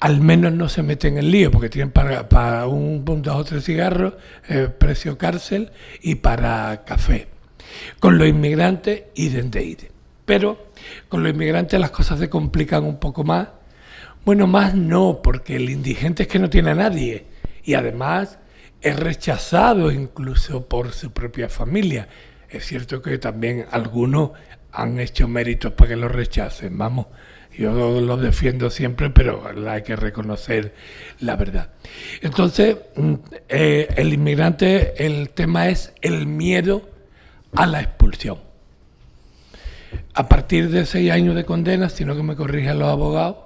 al menos no se meten en lío, porque tienen para 1, 2 o 3 cigarros, precio cárcel, y para café. Con los inmigrantes, idem de idem. Pero con los inmigrantes las cosas se complican un poco más. Bueno, más no, porque el indigente es que no tiene a nadie. Y además es rechazado incluso por su propia familia. Es cierto que también algunos han hecho méritos para que lo rechacen, vamos. Yo lo defiendo siempre, pero hay que reconocer la verdad. Entonces, el inmigrante, el tema es el miedo a la expulsión. A partir de 6 años de condena, si no que me corrigen los abogados,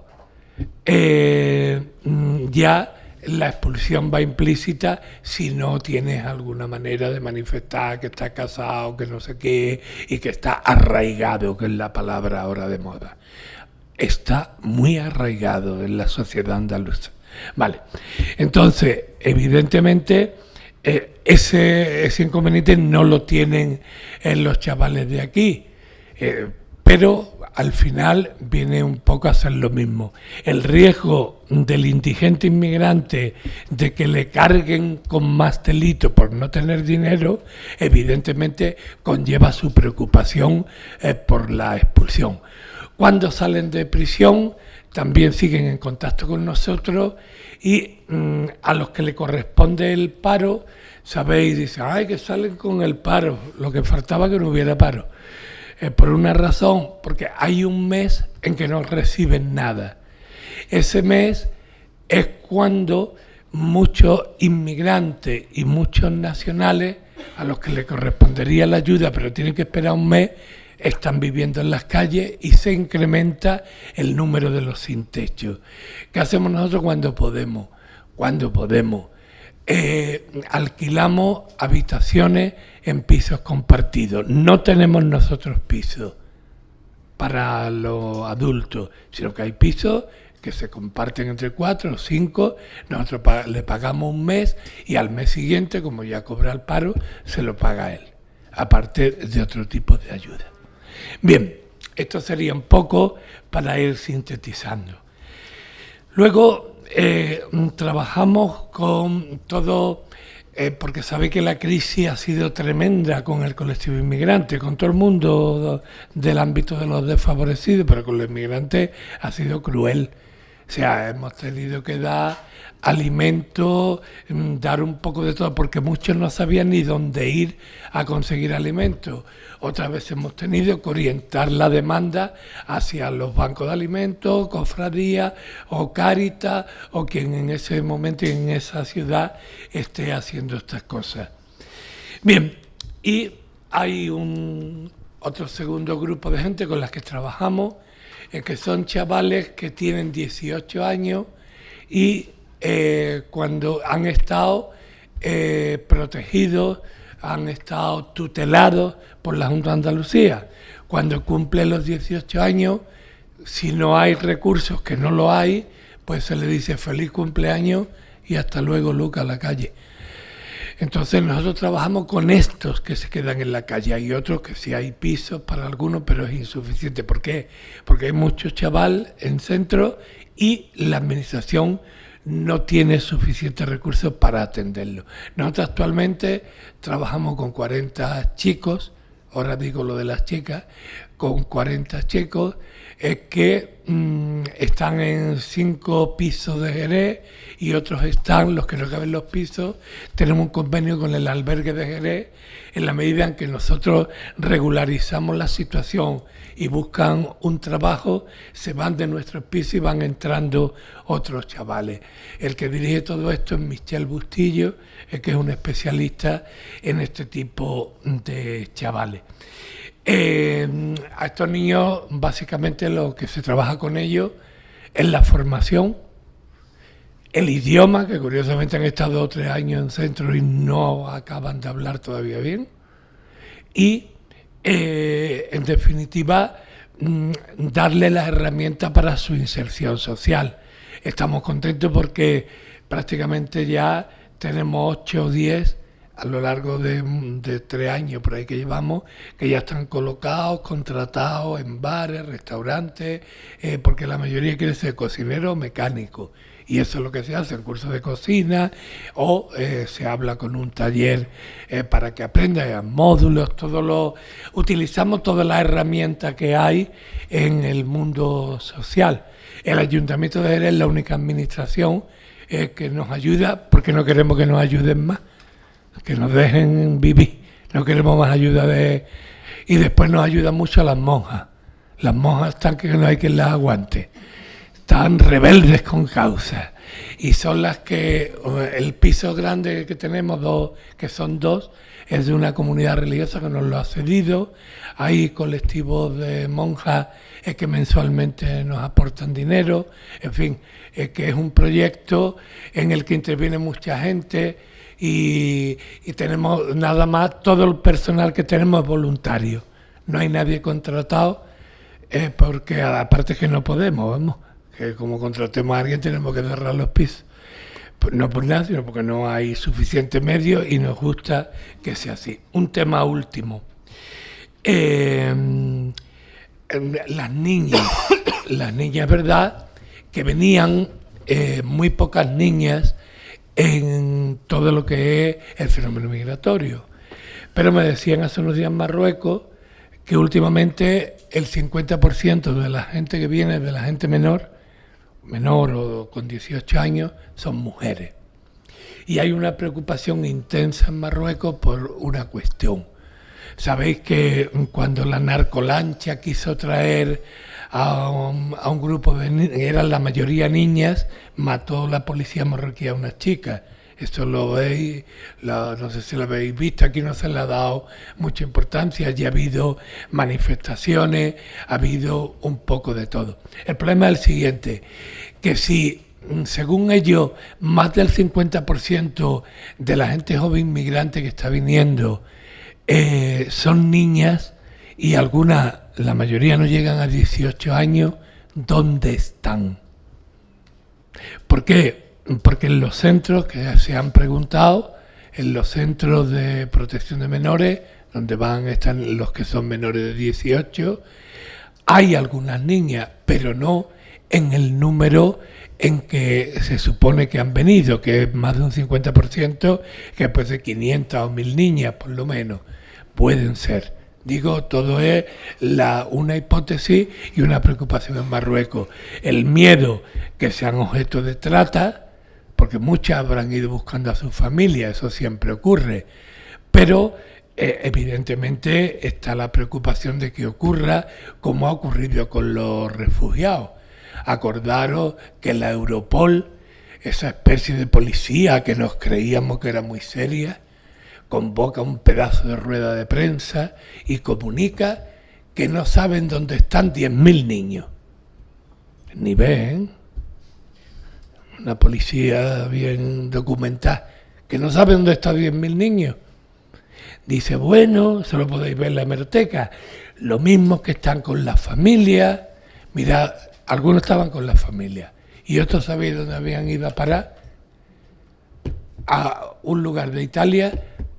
ya la expulsión va implícita si no tienes alguna manera de manifestar que estás casado, que no sé qué, y que está arraigado, que es la palabra ahora de moda. Está muy arraigado en la sociedad andaluza. Vale, entonces, evidentemente, ese inconveniente no lo tienen los chavales de aquí, pero al final viene un poco a ser lo mismo. El riesgo del indigente inmigrante de que le carguen con más delito por no tener dinero, evidentemente conlleva su preocupación por la expulsión. Cuando salen de prisión, también siguen en contacto con nosotros y a los que le corresponde el paro, sabéis, dicen, ay, que salen con el paro, lo que faltaba que no hubiera paro. Por una razón, porque hay un mes en que no reciben nada. Ese mes es cuando muchos inmigrantes y muchos nacionales, a los que le correspondería la ayuda, pero tienen que esperar un mes, están viviendo en las calles y se incrementa el número de los sin techo. ¿Qué hacemos nosotros cuando podemos? Alquilamos habitaciones en pisos compartidos. No tenemos nosotros pisos para los adultos, sino que hay pisos que se comparten entre 4 o 5, nosotros le pagamos un mes y al mes siguiente, como ya cobra el paro, se lo paga él, aparte de otro tipo de ayuda. Bien, esto sería un poco para ir sintetizando. Luego trabajamos con todo, porque sabéis que la crisis ha sido tremenda con el colectivo inmigrante, con todo el mundo del ámbito de los desfavorecidos, pero con los inmigrantes ha sido cruel. O sea, hemos tenido que dar alimento, dar un poco de todo, porque muchos no sabían ni dónde ir a conseguir alimentos. Otras veces hemos tenido que orientar la demanda hacia los bancos de alimentos, cofradías o Cáritas, o quien en ese momento y en esa ciudad esté haciendo estas cosas. Bien, y hay otro segundo grupo de gente con las que trabajamos, que son chavales que tienen 18 años y cuando han estado protegidos, han estado tutelados por la Junta de Andalucía. Cuando cumplen los 18 años, si no hay recursos, que no lo hay, pues se le dice feliz cumpleaños y hasta luego, Lucas, a la calle. Entonces nosotros trabajamos con estos que se quedan en la calle. Hay otros que sí hay pisos para algunos, pero es insuficiente. ¿Por qué? Porque hay muchos chaval en centro y la administración no tiene suficientes recursos para atenderlo. Nosotros actualmente trabajamos con 40 chicos, ahora digo lo de las chicas, con 40 chicos que están en 5 pisos de Jerez y otros están, los que no caben los pisos, tenemos un convenio con el albergue de Jerez, en la medida en que nosotros regularizamos la situación y buscan un trabajo, se van de nuestros pisos y van entrando otros chavales. El que dirige todo esto es Michel Bustillo, que es un especialista en este tipo de chavales. A estos niños básicamente lo que se trabaja con ellos es la formación, el idioma, que curiosamente han estado 2 o 3 años en centro y no acaban de hablar todavía bien, y en definitiva darle las herramientas para su inserción social. Estamos contentos porque prácticamente ya tenemos 8 o 10 a lo largo de 3 años por ahí que llevamos, que ya están colocados, contratados en bares, restaurantes, porque la mayoría quiere ser cocinero o mecánico. Y eso es lo que se hace en cursos de cocina o se habla con un taller para que aprendan módulos, utilizamos todas las herramientas que hay en el mundo social. El Ayuntamiento de Jerez es la única administración que nos ayuda, porque no queremos que nos ayuden más, que nos dejen vivir, no queremos más ayuda y después nos ayudan mucho las monjas. Las monjas están que no hay quien las aguante. Están rebeldes con causa y son las que el piso grande que tenemos, que son 2, es de una comunidad religiosa que nos lo ha cedido. Hay colectivos de monjas que mensualmente nos aportan dinero, en fin, que es un proyecto en el que interviene mucha gente y tenemos nada más, todo el personal que tenemos es voluntario, no hay nadie contratado porque aparte que no podemos, vamos, que como contratemos a alguien tenemos que cerrar los pisos. No por nada, sino porque no hay suficiente medio y nos gusta que sea así. Un tema último. Las niñas, ¿verdad? Que venían muy pocas niñas en todo lo que es el fenómeno migratorio. Pero me decían hace unos días en Marruecos que últimamente el 50% de la gente que viene, de la gente menor o con 18 años, son mujeres. Y hay una preocupación intensa en Marruecos por una cuestión. Sabéis que cuando la narcolancha quiso traer a un grupo de eran la mayoría niñas, mató la policía marroquí a unas chicas. Esto lo veis, no sé si lo habéis visto, aquí no se le ha dado mucha importancia, ya ha habido manifestaciones, ha habido un poco de todo. El problema es el siguiente, que si, según ellos, más del 50% de la gente joven inmigrante que está viniendo son niñas y algunas, la mayoría no llegan a 18 años, ¿dónde están? ¿Por qué? Porque en los centros que se han preguntado, en los centros de protección de menores, donde están los que son menores de 18, hay algunas niñas, pero no en el número en que se supone que han venido, que es más de un 50%, que puede ser 500 o 1000 niñas, por lo menos, pueden ser. Digo, todo es una hipótesis y una preocupación en Marruecos. El miedo que sean objeto de trata, porque muchas habrán ido buscando a su familia, eso siempre ocurre, pero evidentemente está la preocupación de que ocurra como ha ocurrido con los refugiados. Acordaros que la Europol, esa especie de policía que nos creíamos que era muy seria, convoca un pedazo de rueda de prensa y comunica que no saben dónde están 10.000 niños. Ni ven. Una policía bien documentada, que no sabe dónde están 10.000 niños. Dice, bueno, eso lo podéis ver en la hemeroteca, lo mismo que están con las familias. Mirad, algunos estaban con las familias y otros sabéis dónde habían ido a parar, a un lugar de Italia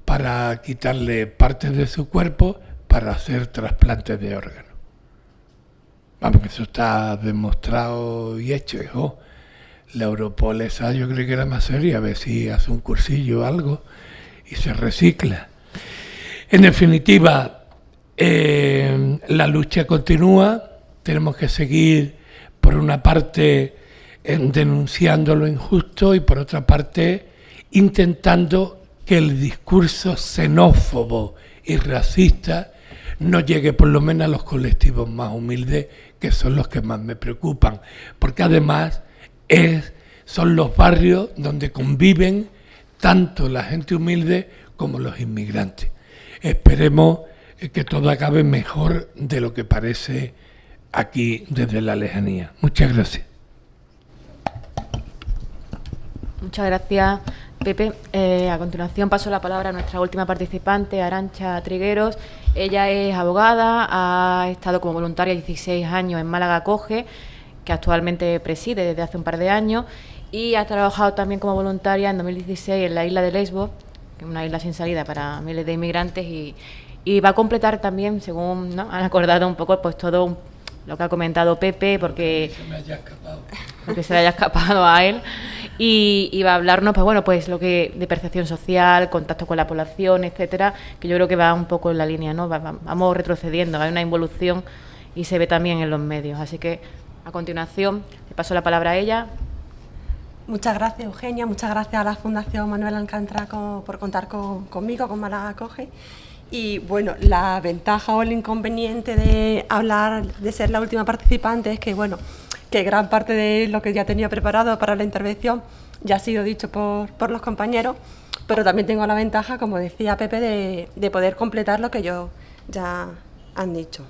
para quitarle partes de su cuerpo para hacer trasplantes de órganos. Vamos, que eso está demostrado y hecho, hijo. La Europol esa yo creo que era más seria, a ver si hace un cursillo o algo y se recicla. En definitiva, la lucha continúa, tenemos que seguir, por una parte, denunciando lo injusto y por otra parte, intentando que el discurso xenófobo y racista no llegue por lo menos a los colectivos más humildes, que son los que más me preocupan, porque además son los barrios donde conviven tanto la gente humilde como los inmigrantes. Esperemos que todo acabe mejor de lo que parece aquí desde la lejanía. Muchas gracias. Muchas gracias, Pepe. A continuación paso la palabra a nuestra última participante, Arantxa Trigueros. Ella es abogada, ha estado como voluntaria 16 años en Málaga Acoge, que actualmente preside desde hace un par de años, y ha trabajado también como voluntaria en 2016 en la isla de Lesbos, que es una isla sin salida para miles de inmigrantes, y va a completar también, según ¿no? han acordado un poco, pues todo lo que ha comentado Pepe, porque se le haya escapado a él, y va a hablarnos, pues bueno, pues lo que de percepción social, contacto con la población, etcétera, que yo creo que va un poco en la línea, ¿no? Vamos retrocediendo, hay una involución y se ve también en los medios, así que a continuación le paso la palabra a ella. Muchas gracias, Eugenia, muchas gracias a la Fundación Manuel Alcántara por contar conmigo, con Málaga Acoge. Y bueno, la ventaja o el inconveniente de hablar, de ser la última participante, es que bueno, que gran parte de lo que ya tenía preparado para la intervención ya ha sido dicho por los compañeros, pero también tengo la ventaja, como decía Pepe, de poder completar lo que ellos ya han dicho.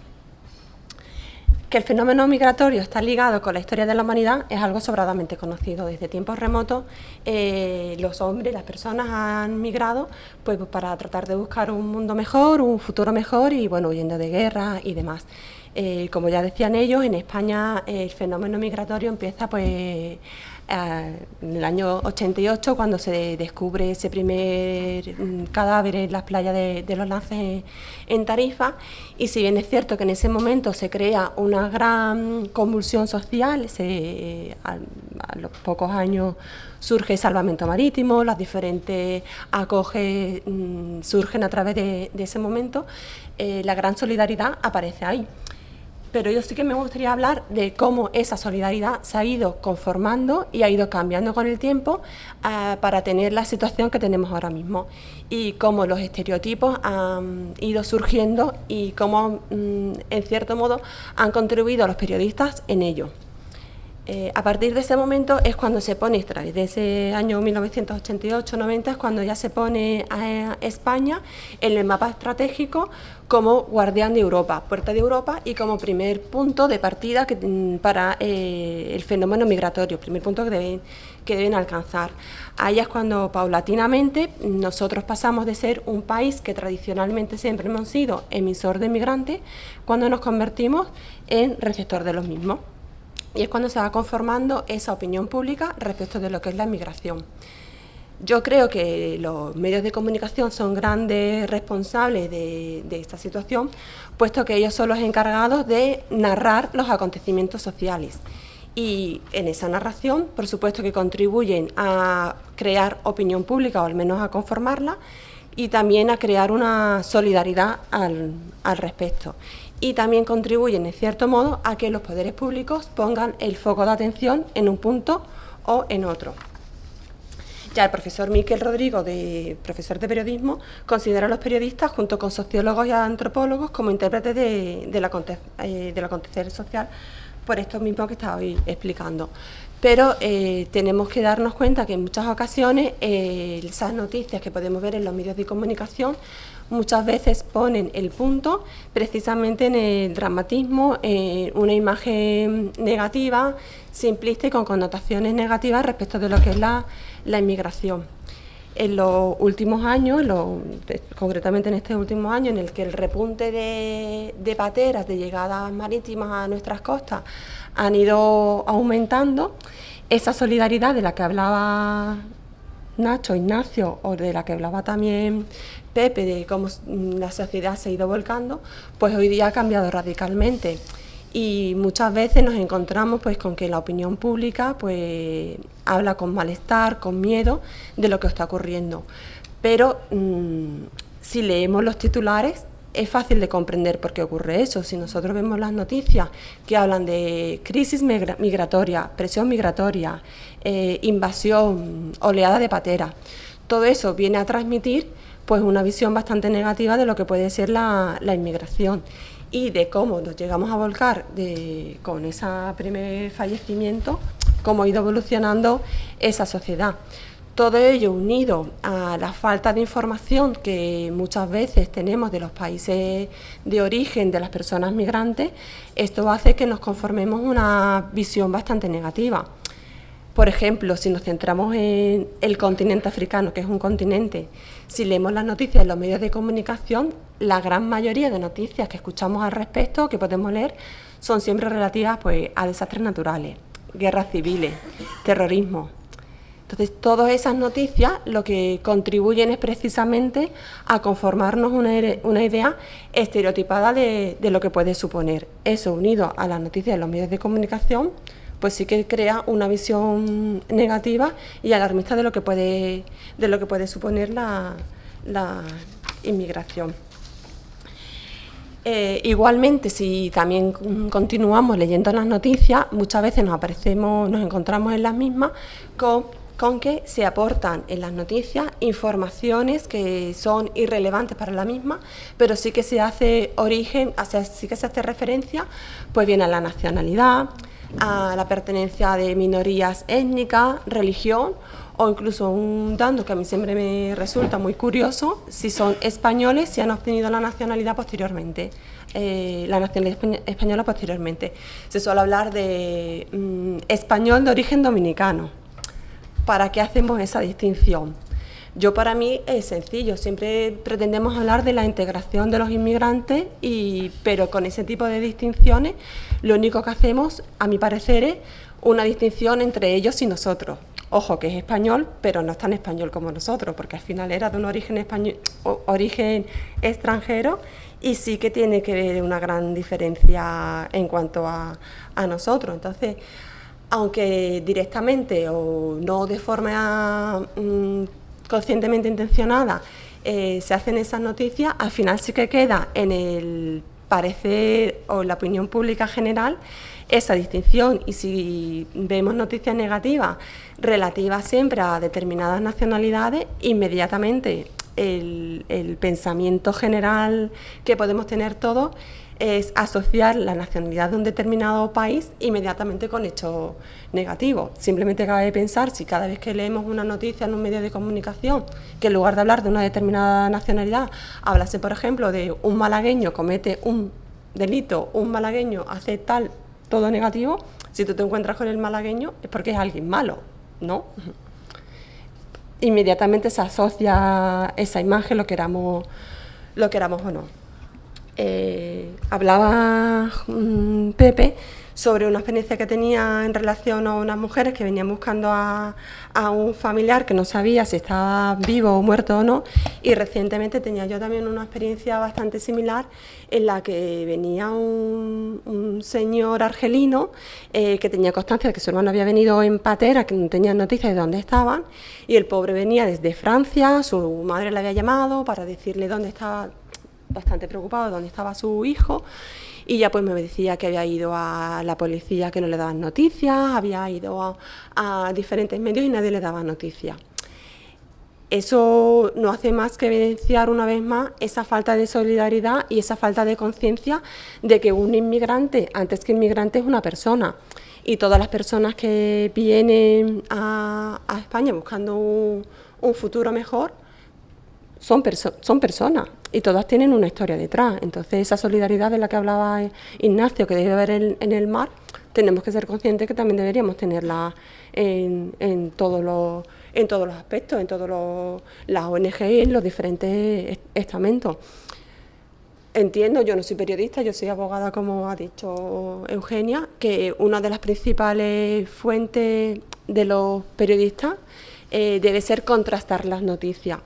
Que el fenómeno migratorio está ligado con la historia de la humanidad es algo sobradamente conocido. Desde tiempos remotos los hombres, las personas han migrado pues para tratar de buscar un mundo mejor, un futuro mejor y bueno, huyendo de guerras y demás. Como ya decían ellos, en España el fenómeno migratorio empieza pues en el año 88, cuando se descubre ese primer cadáver en las playas de Los Lances en Tarifa, y si bien es cierto que en ese momento se crea una gran convulsión social, a los pocos años surge Salvamento Marítimo, las diferentes acoges surgen a través de ese momento, la gran solidaridad aparece ahí. Pero yo sí que me gustaría hablar de cómo esa solidaridad se ha ido conformando y ha ido cambiando con el tiempo para tener la situación que tenemos ahora mismo, y cómo los estereotipos han ido surgiendo y cómo, en cierto modo, han contribuido a los periodistas en ello. A partir de ese momento es cuando se pone, a través de ese año 1988-90, es cuando ya se pone a España en el mapa estratégico como guardián de Europa, puerta de Europa, y como primer punto de partida para el fenómeno migratorio, primer punto que deben alcanzar. Ahí es cuando paulatinamente nosotros pasamos de ser un país que tradicionalmente siempre hemos sido emisor de migrantes, cuando nos convertimos en receptor de los mismos. y es cuando se va conformando esa opinión pública respecto de lo que es la inmigración. Yo creo que los medios de comunicación son grandes responsables de esta situación, puesto que ellos son los encargados de narrar los acontecimientos sociales. Y en esa narración, por supuesto que contribuyen a crear opinión pública, o al menos a conformarla, y también a crear una solidaridad al respecto. Y también contribuyen, en cierto modo, a que los poderes públicos pongan el foco de atención en un punto o en otro. Ya el profesor Miquel Rodrigo, profesor de periodismo, considera a los periodistas, junto con sociólogos y antropólogos, como intérpretes del acontecer social, por esto mismo que estaba hoy explicando. Pero tenemos que darnos cuenta que en muchas ocasiones esas noticias que podemos ver en los medios de comunicación muchas veces ponen el punto precisamente en el dramatismo, en una imagen negativa, simplista y con connotaciones negativas respecto de lo que es la inmigración. En los últimos años, concretamente en este último año, en el que el repunte de pateras, de llegadas marítimas a nuestras costas, han ido aumentando, esa solidaridad de la que hablaba Nacho, Ignacio, o de la que hablaba también Pepe, de cómo la sociedad se ha ido volcando, pues hoy día ha cambiado radicalmente. Y muchas veces nos encontramos pues con que la opinión pública pues habla con malestar, con miedo de lo que está ocurriendo. Pero si leemos los titulares es fácil de comprender por qué ocurre eso. Si nosotros vemos las noticias que hablan de crisis migratoria, presión migratoria, invasión, oleada de pateras, todo eso viene a transmitir pues una visión bastante negativa de lo que puede ser la inmigración. Y de cómo nos llegamos a volcar con ese primer fallecimiento, cómo ha ido evolucionando esa sociedad. Todo ello unido a la falta de información que muchas veces tenemos de los países de origen de las personas migrantes, esto hace que nos conformemos una visión bastante negativa. Por ejemplo, si nos centramos en el continente africano, que es un continente, si leemos las noticias en los medios de comunicación, la gran mayoría de noticias que escuchamos al respecto, que podemos leer, son siempre relativas pues, a desastres naturales, guerras civiles, terrorismo. Entonces, todas esas noticias lo que contribuyen es precisamente a conformarnos una idea estereotipada de lo que puede suponer. Eso, unido a las noticias en los medios de comunicación, pues sí que crea una visión negativa y alarmista de lo que puede suponer la inmigración. Igualmente, si también continuamos leyendo las noticias, muchas veces nos encontramos en las mismas con que se aportan en las noticias informaciones que son irrelevantes para la misma, pero sí que se hace referencia pues bien a la nacionalidad, a la pertenencia de minorías étnicas, religión, o incluso un dato que a mí siempre me resulta muy curioso, si son españoles, si han obtenido la nacionalidad posteriormente, española posteriormente. Se suele hablar de español de origen dominicano. ¿Para qué hacemos esa distinción? Para mí es sencillo, siempre pretendemos hablar de la integración de los inmigrantes, pero con ese tipo de distinciones lo único que hacemos, a mi parecer, es una distinción entre ellos y nosotros. Ojo, que es español, pero no es tan español como nosotros, porque al final era de un origen extranjero y sí que tiene que ver una gran diferencia en cuanto a nosotros. Entonces, aunque directamente o no de forma conscientemente intencionada se hacen esas noticias, al final sí que queda en el parecer o en la opinión pública general esa distinción, y si vemos noticias negativas relativas siempre a determinadas nacionalidades, inmediatamente el pensamiento general que podemos tener todos es asociar la nacionalidad de un determinado país inmediatamente con hechos negativos. Simplemente cabe pensar si cada vez que leemos una noticia en un medio de comunicación, que en lugar de hablar de una determinada nacionalidad, hablase, por ejemplo, de un malagueño comete un delito, un malagueño hace tal, todo negativo, si tú te encuentras con el malagueño es porque es alguien malo, ¿no? Inmediatamente se asocia esa imagen, lo queramos o no. Hablaba Pepe sobre una experiencia que tenía en relación a unas mujeres que venían buscando a un familiar que no sabía si estaba vivo o muerto o no, y recientemente tenía yo también una experiencia bastante similar en la que venía un señor argelino que tenía constancia de que su hermano había venido en patera, que no tenía noticias de dónde estaban, y el pobre venía desde Francia, su madre le había llamado para decirle dónde estaba, bastante preocupado, dónde estaba su hijo. Y ya pues me decía que había ido a la policía, que no le daban noticias, había ido a diferentes medios y nadie le daba noticias. Eso no hace más que evidenciar una vez más esa falta de solidaridad y esa falta de conciencia de que un inmigrante, antes que inmigrante, es una persona. Y todas las personas que vienen a España buscando un futuro mejor son personas y todas tienen una historia detrás. Entonces, esa solidaridad de la que hablaba Ignacio, que debe haber en el mar, tenemos que ser conscientes que también deberíamos tenerla en todos los aspectos, en todas las ONG y en los diferentes estamentos. Entiendo, yo no soy periodista, yo soy abogada, como ha dicho Eugenia, que una de las principales fuentes de los periodistas debe ser contrastar las noticias.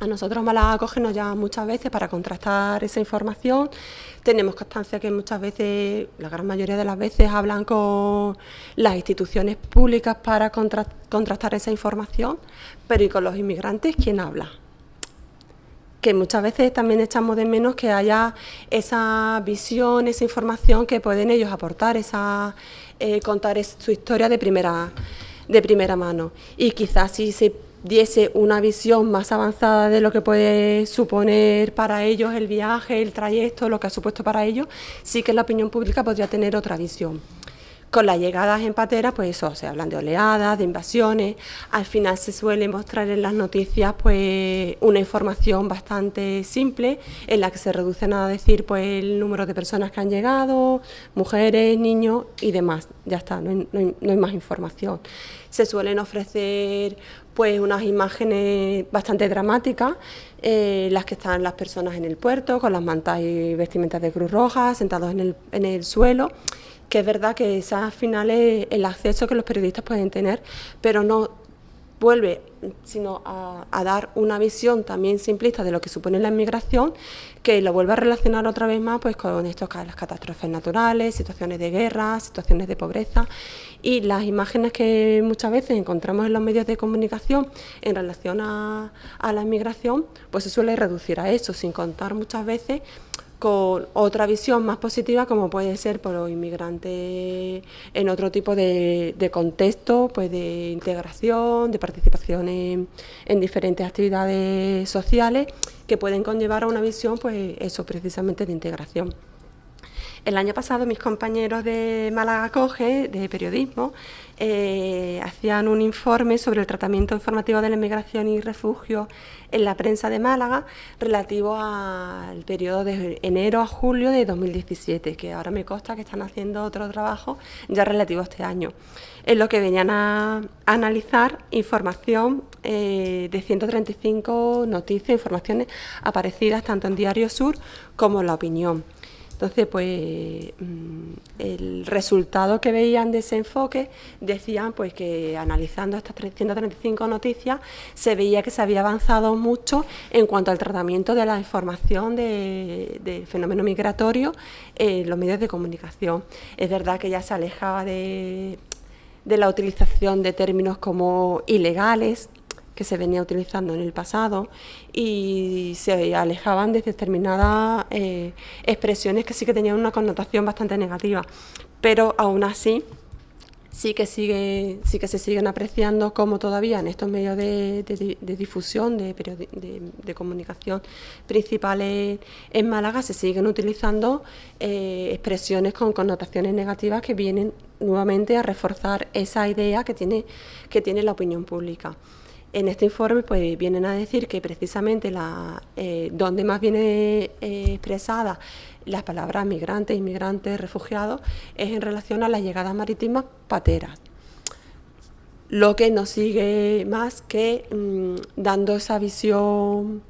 A nosotros Málaga Acoge nos llama muchas veces para contrastar esa información. Tenemos constancia que muchas veces, la gran mayoría de las veces, hablan con las instituciones públicas para contrastar esa información, pero ¿y con los inmigrantes quién habla? Que muchas veces también echamos de menos que haya esa visión, esa información que pueden ellos aportar, contar su historia de primera mano. Y quizás si se diese una visión más avanzada de lo que puede suponer para ellos el viaje, el trayecto, lo que ha supuesto para ellos, sí que la opinión pública podría tener otra visión. Con las llegadas en patera, pues eso, se hablan de oleadas, de invasiones, al final se suele mostrar en las noticias pues una información bastante simple, en la que se reducen a decir pues el número de personas que han llegado, mujeres, niños y demás, ya está, no hay más información. Se suelen ofrecer pues unas imágenes bastante dramáticas, las que están las personas en el puerto, con las mantas y vestimentas de Cruz Roja, sentados en el suelo, que es verdad que esa al final es el acceso que los periodistas pueden tener, pero no vuelve sino a dar una visión también simplista de lo que supone la inmigración, que lo vuelve a relacionar otra vez más pues con las catástrofes naturales, situaciones de guerra, situaciones de pobreza, y las imágenes que muchas veces encontramos en los medios de comunicación en relación a la inmigración, pues se suele reducir a eso, sin contar muchas veces con otra visión más positiva, como puede ser por los inmigrantes en otro tipo de contexto, pues de integración, de participación en diferentes actividades sociales que pueden conllevar a una visión, pues eso, precisamente de integración. El año pasado mis compañeros de Málaga Acoge, de periodismo, hacían un informe sobre el tratamiento informativo de la inmigración y refugio en la prensa de Málaga relativo al periodo de enero a julio de 2017, que ahora me consta que están haciendo otro trabajo ya relativo a este año, en lo que venían a analizar información de 135 noticias, informaciones aparecidas tanto en Diario Sur como en La Opinión. Entonces, pues el resultado que veían de ese enfoque decían pues que analizando estas 135 noticias se veía que se había avanzado mucho en cuanto al tratamiento de la información del fenómeno migratorio en los medios de comunicación. Es verdad que ya se alejaba de la utilización de términos como ilegales, que se venía utilizando en el pasado, y se alejaban de determinadas expresiones que sí que tenían una connotación bastante negativa, pero aún así sí que se siguen apreciando como todavía en estos medios de difusión, de comunicación principales en Málaga, se siguen utilizando expresiones con connotaciones negativas que vienen nuevamente a reforzar esa idea que tiene la opinión pública. En este informe pues vienen a decir que precisamente donde más viene expresada las palabras migrantes, inmigrantes, refugiados, es en relación a las llegadas marítimas pateras. Lo que nos sigue más que dando esa visión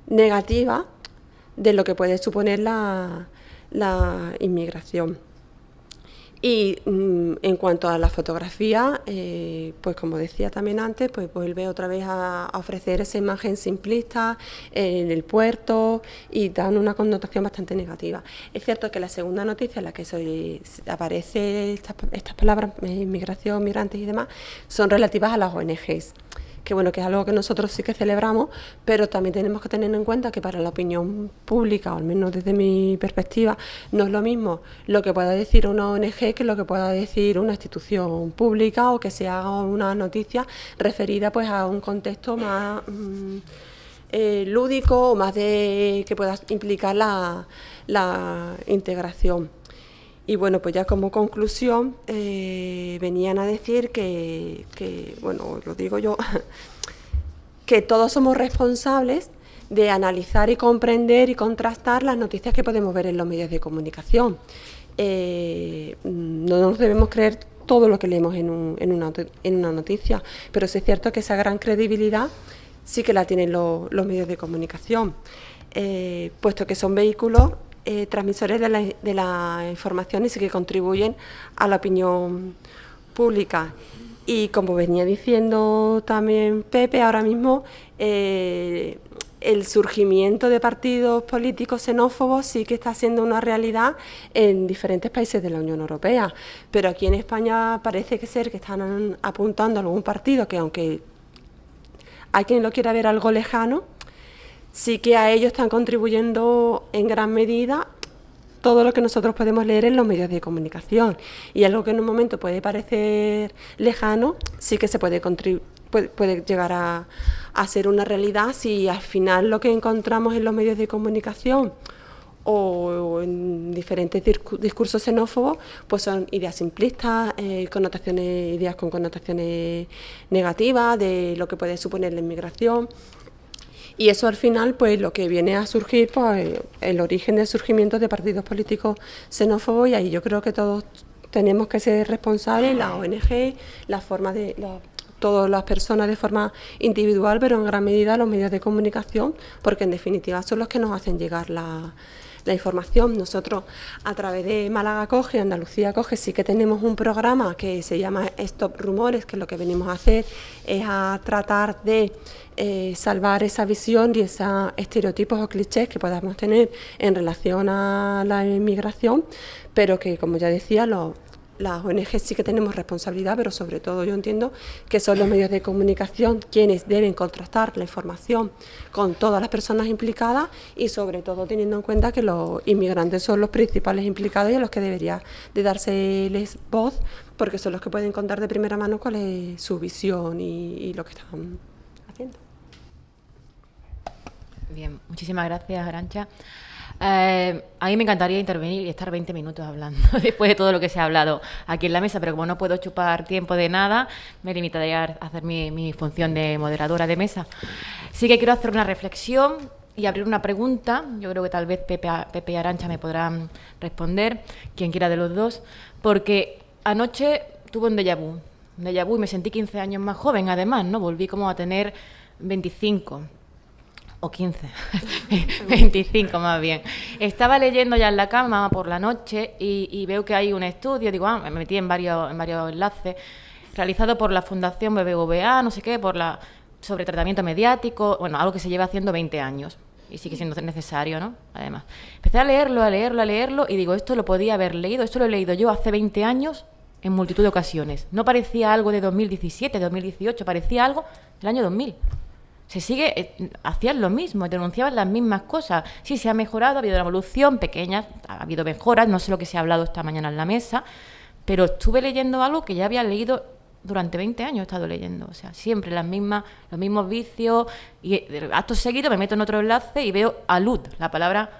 negativa de lo que puede suponer la inmigración. Y en cuanto a la fotografía, pues como decía también antes, pues vuelve otra vez a ofrecer esa imagen simplista en el puerto y dan una connotación bastante negativa. Es cierto que la segunda noticia en la que aparece estas palabras, inmigración, migrantes y demás, son relativas a las ONGs. Que bueno, que es algo que nosotros sí que celebramos, pero también tenemos que tener en cuenta que para la opinión pública, o al menos desde mi perspectiva, no es lo mismo lo que pueda decir una ONG que lo que pueda decir una institución pública, o que se haga una noticia referida pues a un contexto más lúdico, o más de que pueda implicar la integración. Y bueno, pues ya como conclusión, venían a decir que, bueno, lo digo yo, que todos somos responsables de analizar y comprender y contrastar las noticias que podemos ver en los medios de comunicación. No nos debemos creer todo lo que leemos en una noticia, pero sí es cierto que esa gran credibilidad sí que la tienen los medios de comunicación, puesto que son vehículos transmisores de la información y sí que contribuyen a la opinión pública. Y como venía diciendo también Pepe, ahora mismo el surgimiento de partidos políticos xenófobos sí que está siendo una realidad en diferentes países de la Unión Europea, pero aquí en España parece que están apuntando a algún partido que, aunque hay quien lo quiera ver algo lejano, sí que a ellos están contribuyendo en gran medida todo lo que nosotros podemos leer en los medios de comunicación. Y algo que en un momento puede parecer lejano, sí que se puede llegar a ser una realidad si al final lo que encontramos en los medios de comunicación o en diferentes discursos xenófobos pues son ideas simplistas, ideas con connotaciones negativas de lo que puede suponer la inmigración. Y eso al final, pues lo que viene a surgir, pues el origen del surgimiento de partidos políticos xenófobos, y ahí yo creo que todos tenemos que ser responsables, la ONG, todas las personas de forma individual, pero en gran medida los medios de comunicación, porque en definitiva son los que nos hacen llegar la información. Nosotros, a través de Málaga Acoge, Andalucía Acoge, sí que tenemos un programa que se llama Stop Rumores, que lo que venimos a hacer es a tratar de salvar esa visión y esos estereotipos o clichés que podamos tener en relación a la inmigración, pero que, como ya decía, las ONG sí que tenemos responsabilidad, pero sobre todo yo entiendo que son los medios de comunicación quienes deben contrastar la información con todas las personas implicadas, y sobre todo teniendo en cuenta que los inmigrantes son los principales implicados y a los que debería de dárseles voz, porque son los que pueden contar de primera mano cuál es su visión y lo que están haciendo. Bien, muchísimas gracias, Arantxa. A mí me encantaría intervenir y estar 20 minutos hablando después de todo lo que se ha hablado aquí en la mesa, pero como no puedo chupar tiempo de nada, me limitaré a hacer mi función de moderadora de mesa. Sí que quiero hacer una reflexión y abrir una pregunta. Yo creo que tal vez Pepe y Arantxa me podrán responder, quien quiera de los dos, porque anoche tuve un déjà vu y me sentí 15 años más joven, además, ¿no? Volví como a tener 25. O 15, 25 más bien. Estaba leyendo ya en la cama por la noche y veo que hay un estudio, digo, me metí en varios enlaces, realizado por la Fundación BBVA, no sé qué, sobre tratamiento mediático, bueno, algo que se lleva haciendo 20 años y sigue siendo necesario, ¿no? Además, empecé a leerlo y digo, esto lo podía haber leído, esto lo he leído yo hace 20 años en multitud de ocasiones. No parecía algo de 2017, 2018, parecía algo del año 2000. Se sigue, hacían lo mismo, denunciaban las mismas cosas. Sí, se ha mejorado, ha habido una evolución pequeña, ha habido mejoras, no sé lo que se ha hablado esta mañana en la mesa, pero estuve leyendo algo que ya había leído durante 20 años, he estado leyendo, o sea, siempre los mismos vicios, y acto seguido me meto en otro enlace y veo alud, la palabra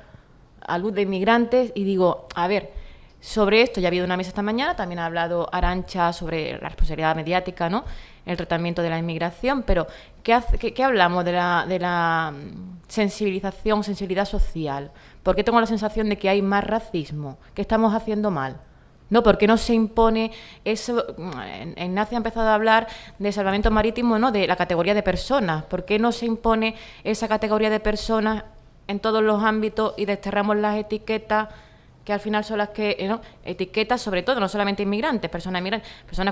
alud de inmigrantes, y digo, a ver, sobre esto ya ha habido una mesa esta mañana, también ha hablado Arantxa sobre la responsabilidad mediática, ¿no?, el tratamiento de la inmigración, pero ¿qué hablamos de la sensibilidad social? ¿Por qué tengo la sensación de que hay más racismo? ¿Qué estamos haciendo mal? No, ¿por qué no se impone eso? Ignacia ha empezado a hablar de salvamento marítimo, ¿no?, de la categoría de personas. ¿Por qué no se impone esa categoría de personas en todos los ámbitos y desterramos las etiquetas que al final son las que ¿no? etiquetas, sobre todo, no solamente inmigrantes, personas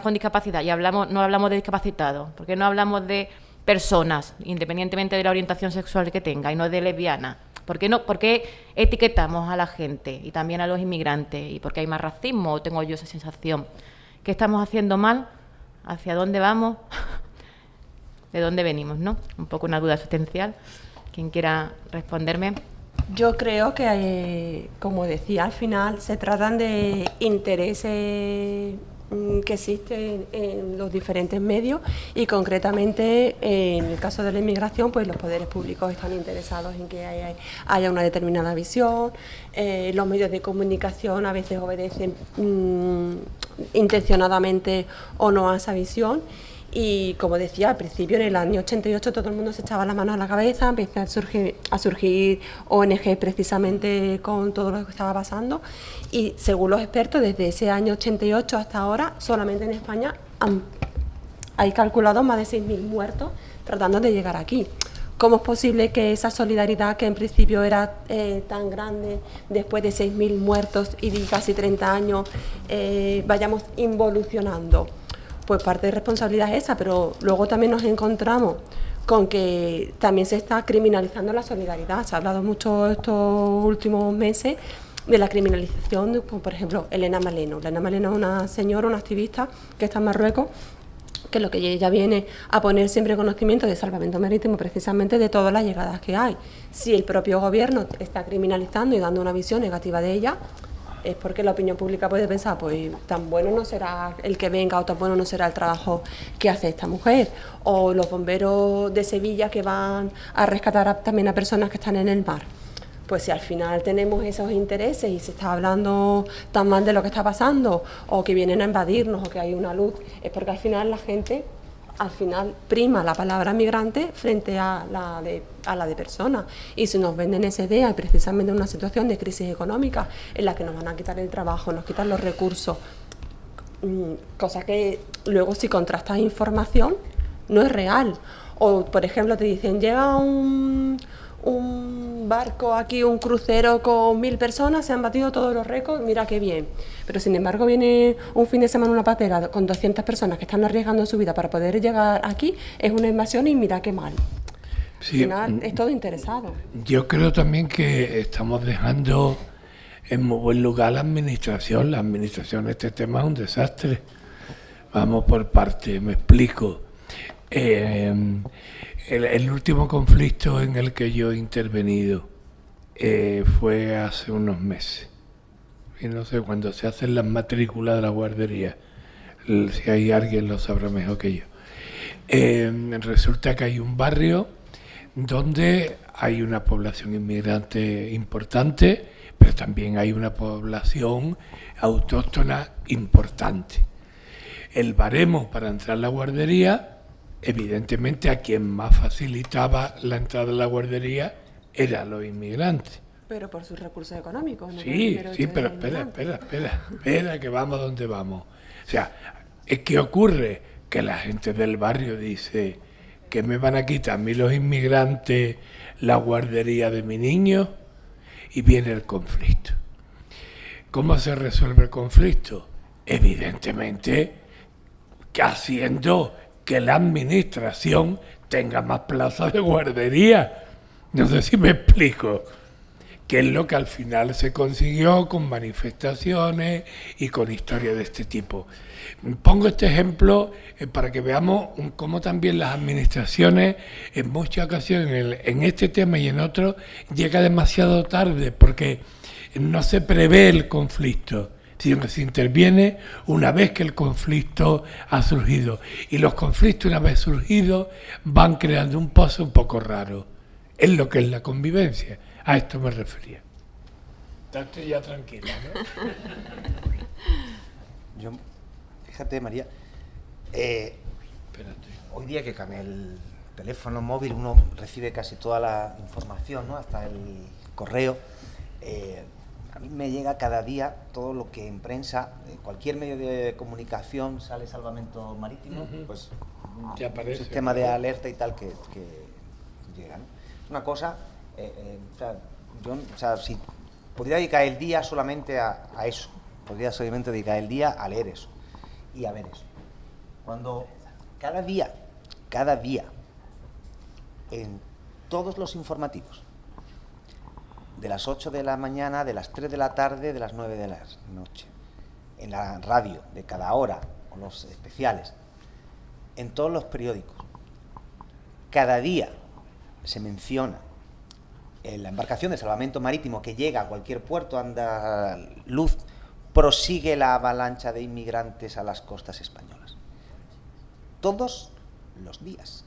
con discapacidad, y no hablamos de discapacitados, porque no hablamos de personas, independientemente de la orientación sexual que tenga, y no de lesbianas. ¿Por qué etiquetamos a la gente y también a los inmigrantes? ¿Y por qué hay más racismo? ¿O tengo yo esa sensación? ¿Qué estamos haciendo mal? ¿Hacia dónde vamos? ¿De dónde venimos, no? Un poco una duda existencial. ¿Quién quiera responderme? Yo creo que, como decía, al final se tratan de intereses que existen en los diferentes medios y concretamente en el caso de la inmigración, pues los poderes públicos están interesados en que haya una determinada visión, los medios de comunicación a veces obedecen intencionadamente o no a esa visión. Y como decía, al principio, en el año 88, todo el mundo se echaba las manos a la cabeza, empezó a surgir ONG precisamente con todo lo que estaba pasando. Y según los expertos, desde ese año 88 hasta ahora, solamente en España hay calculado más de 6.000 muertos tratando de llegar aquí. ¿Cómo es posible que esa solidaridad, que en principio era tan grande, después de 6.000 muertos y de casi 30 años, vayamos involucionando? Pues parte de responsabilidad es esa, pero luego también nos encontramos con que también se está criminalizando la solidaridad. Se ha hablado mucho estos últimos meses de la criminalización, como por ejemplo Elena Maleno. Elena Maleno es una señora, una activista que está en Marruecos, que lo que ella viene a poner siempre conocimiento de salvamento marítimo precisamente de todas las llegadas que hay. Si el propio gobierno está criminalizando y dando una visión negativa de ella, es porque la opinión pública puede pensar, pues tan bueno no será el que venga o tan bueno no será el trabajo que hace esta mujer. O los bomberos de Sevilla que van a rescatar también a personas que están en el mar. Pues si al final tenemos esos intereses y se está hablando tan mal de lo que está pasando, o que vienen a invadirnos, o que hay una luz, es porque al final la gente prima la palabra migrante frente a la de persona. Y si nos venden esa idea, y precisamente en una situación de crisis económica en la que nos van a quitar el trabajo, nos quitan los recursos, cosa que luego si contrastas información no es real. O por ejemplo te dicen, llega un barco aquí, un crucero con 1.000 personas, se han batido todos los récords, mira qué bien. Pero sin embargo viene un fin de semana una patera con 200 personas que están arriesgando su vida para poder llegar aquí, es una invasión y mira qué mal. Sí, al final es todo interesado. Yo creo también que estamos dejando en muy buen lugar la administración. La administración, este tema es un desastre. Vamos por partes, me explico. El último conflicto en el que yo he intervenido fue hace unos meses. Y no sé, cuando se hacen las matrículas de la guardería, si hay alguien lo sabrá mejor que yo. Resulta que hay un barrio donde hay una población inmigrante importante, pero también hay una población autóctona importante. El baremo para entrar a la guardería, evidentemente a quien más facilitaba la entrada a la guardería eran los inmigrantes. Pero por sus recursos económicos. ¿No? Sí, pero espera, que vamos a donde vamos. O sea, ¿qué ocurre? Que la gente del barrio dice que me van a quitar a mí los inmigrantes la guardería de mi niño, y viene el conflicto. ¿Cómo se resuelve el conflicto? Evidentemente que haciendo que la administración tenga más plazas de guardería. No sé si me explico. Que es lo que al final se consiguió con manifestaciones y con historias de este tipo. Pongo este ejemplo para que veamos cómo también las administraciones en muchas ocasiones, en este tema y en otros, llega demasiado tarde porque no se prevé el conflicto, sino que se interviene una vez que el conflicto ha surgido. Y los conflictos, una vez surgidos, van creando un pozo un poco raro. Es lo que es la convivencia. A esto me refería. Estoy ya tranquila, ¿no? Yo, fíjate, María, hoy día que con el teléfono móvil uno recibe casi toda la información, ¿no? Hasta el correo. A mí me llega cada día todo lo que en prensa, en cualquier medio de comunicación sale salvamento marítimo, pues ya aparece, un sistema de alerta y tal que llega, ¿no? Es una cosa, si podría dedicar el día solamente a eso. Podría solamente dedicar el día a leer eso y a ver eso. Cuando cada día, en todos los informativos, de las 8 de la mañana, de las 3 de la tarde, de las 9 de la noche, en la radio, de cada hora, o los especiales, en todos los periódicos, cada día se menciona la embarcación de salvamento marítimo que llega a cualquier puerto andaluz, prosigue la avalancha de inmigrantes a las costas españolas. Todos los días,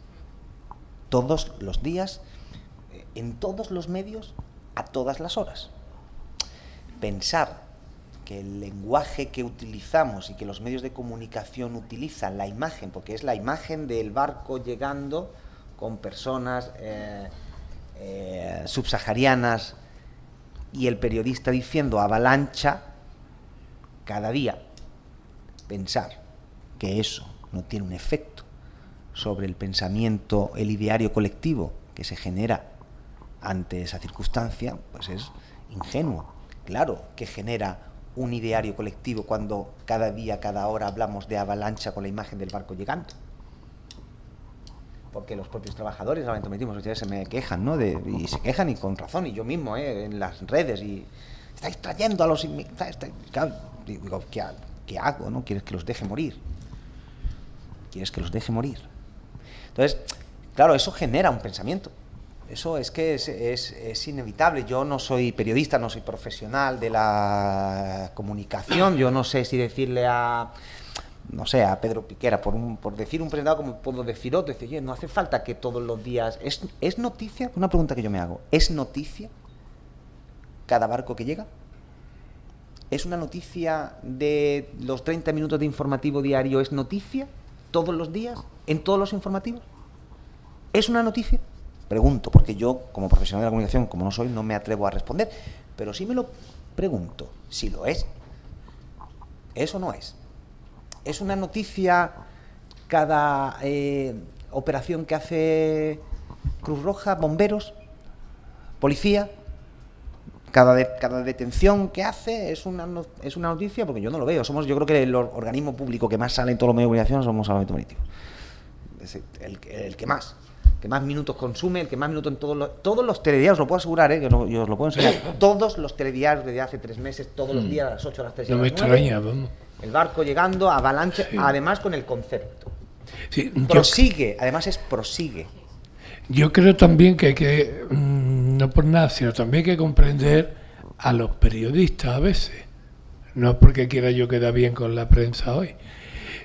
en todos los medios, a todas las horas. Pensar que el lenguaje que utilizamos y que los medios de comunicación utilizan, la imagen, porque es la imagen del barco llegando con personas subsaharianas y el periodista diciendo avalancha cada día, pensar que eso no tiene un efecto sobre el pensamiento, el ideario colectivo que se genera ante esa circunstancia, pues es ingenuo. Claro que genera un ideario colectivo cuando cada día, cada hora hablamos de avalancha con la imagen del barco llegando. Porque los propios trabajadores, ustedes se me quejan, ¿no? Y se quejan y con razón, y yo mismo, en las redes, y estáis trayendo a los inmigrantes. Digo, ¿qué hago? ¿No? ¿Quieres que los deje morir? Entonces, claro, eso genera un pensamiento. Eso es que es inevitable. Yo no soy periodista, no soy profesional de la comunicación. Yo no sé si decirle a Pedro Piquera, por decir un presentador, como puedo decir otro, decir, oye, no hace falta que todos los días... ¿Es noticia? Una pregunta que yo me hago. ¿Es noticia cada barco que llega? ¿Es una noticia de los 30 minutos de informativo diario? ¿Es noticia todos los días, en todos los informativos? ¿Es una noticia? Pregunto, porque yo, como profesional de la comunicación, como no soy, no me atrevo a responder, pero sí me lo pregunto, si lo es. ¿Es o no es? ¿Es una noticia cada operación que hace Cruz Roja, bomberos, policía? Cada detención que hace es una noticia, porque yo no lo veo. Yo creo que el organismo público que más sale en todos los medios de comunicación somos Salvamento Marítimo. Es el que más minutos consume, el que más minutos en todos los telediarios, lo puedo asegurar, yo os lo puedo enseñar. Todos los telediarios desde hace 3 meses, todos los días a las 8, a las 3 y a las 9. No me extraña, vamos. El barco llegando, avalancha, sí. Además con el concepto. Sí, prosigue. Yo creo también que hay que, no por nada, sino también hay que comprender a los periodistas a veces. No es porque quiera yo quedar bien con la prensa hoy,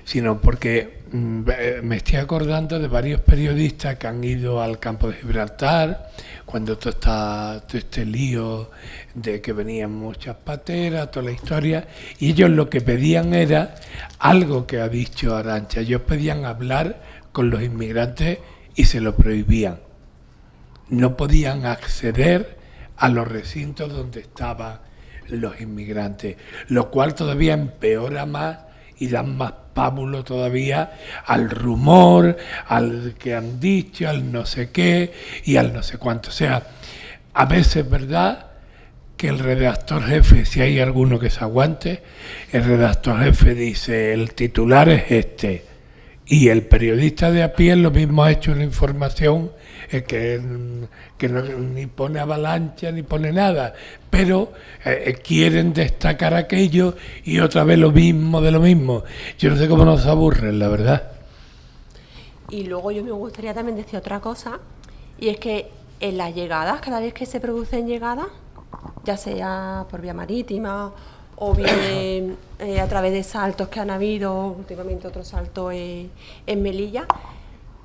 sino porque me estoy acordando de varios periodistas que han ido al campo de Gibraltar, cuando todo este lío de que venían muchas pateras, toda la historia, y ellos lo que pedían era algo que ha dicho Arantxa. Ellos pedían hablar con los inmigrantes y se lo prohibían. No podían acceder a los recintos donde estaban los inmigrantes, lo cual todavía empeora más y dan más pábulo todavía al rumor, al que han dicho, al no sé qué y al no sé cuánto. O sea, a veces es verdad que el redactor jefe, si hay alguno que se aguante, el redactor jefe dice, el titular es este, y el periodista de a pie lo mismo ha hecho una información que no, ni pone avalancha ni pone nada, pero quieren destacar aquello y otra vez lo mismo de lo mismo. Yo no sé cómo nos aburren, la verdad. Y luego yo me gustaría también decir otra cosa, y es que en las llegadas, cada vez que se producen llegadas, ya sea por vía marítima o bien a través de saltos que han habido, últimamente otro salto en Melilla,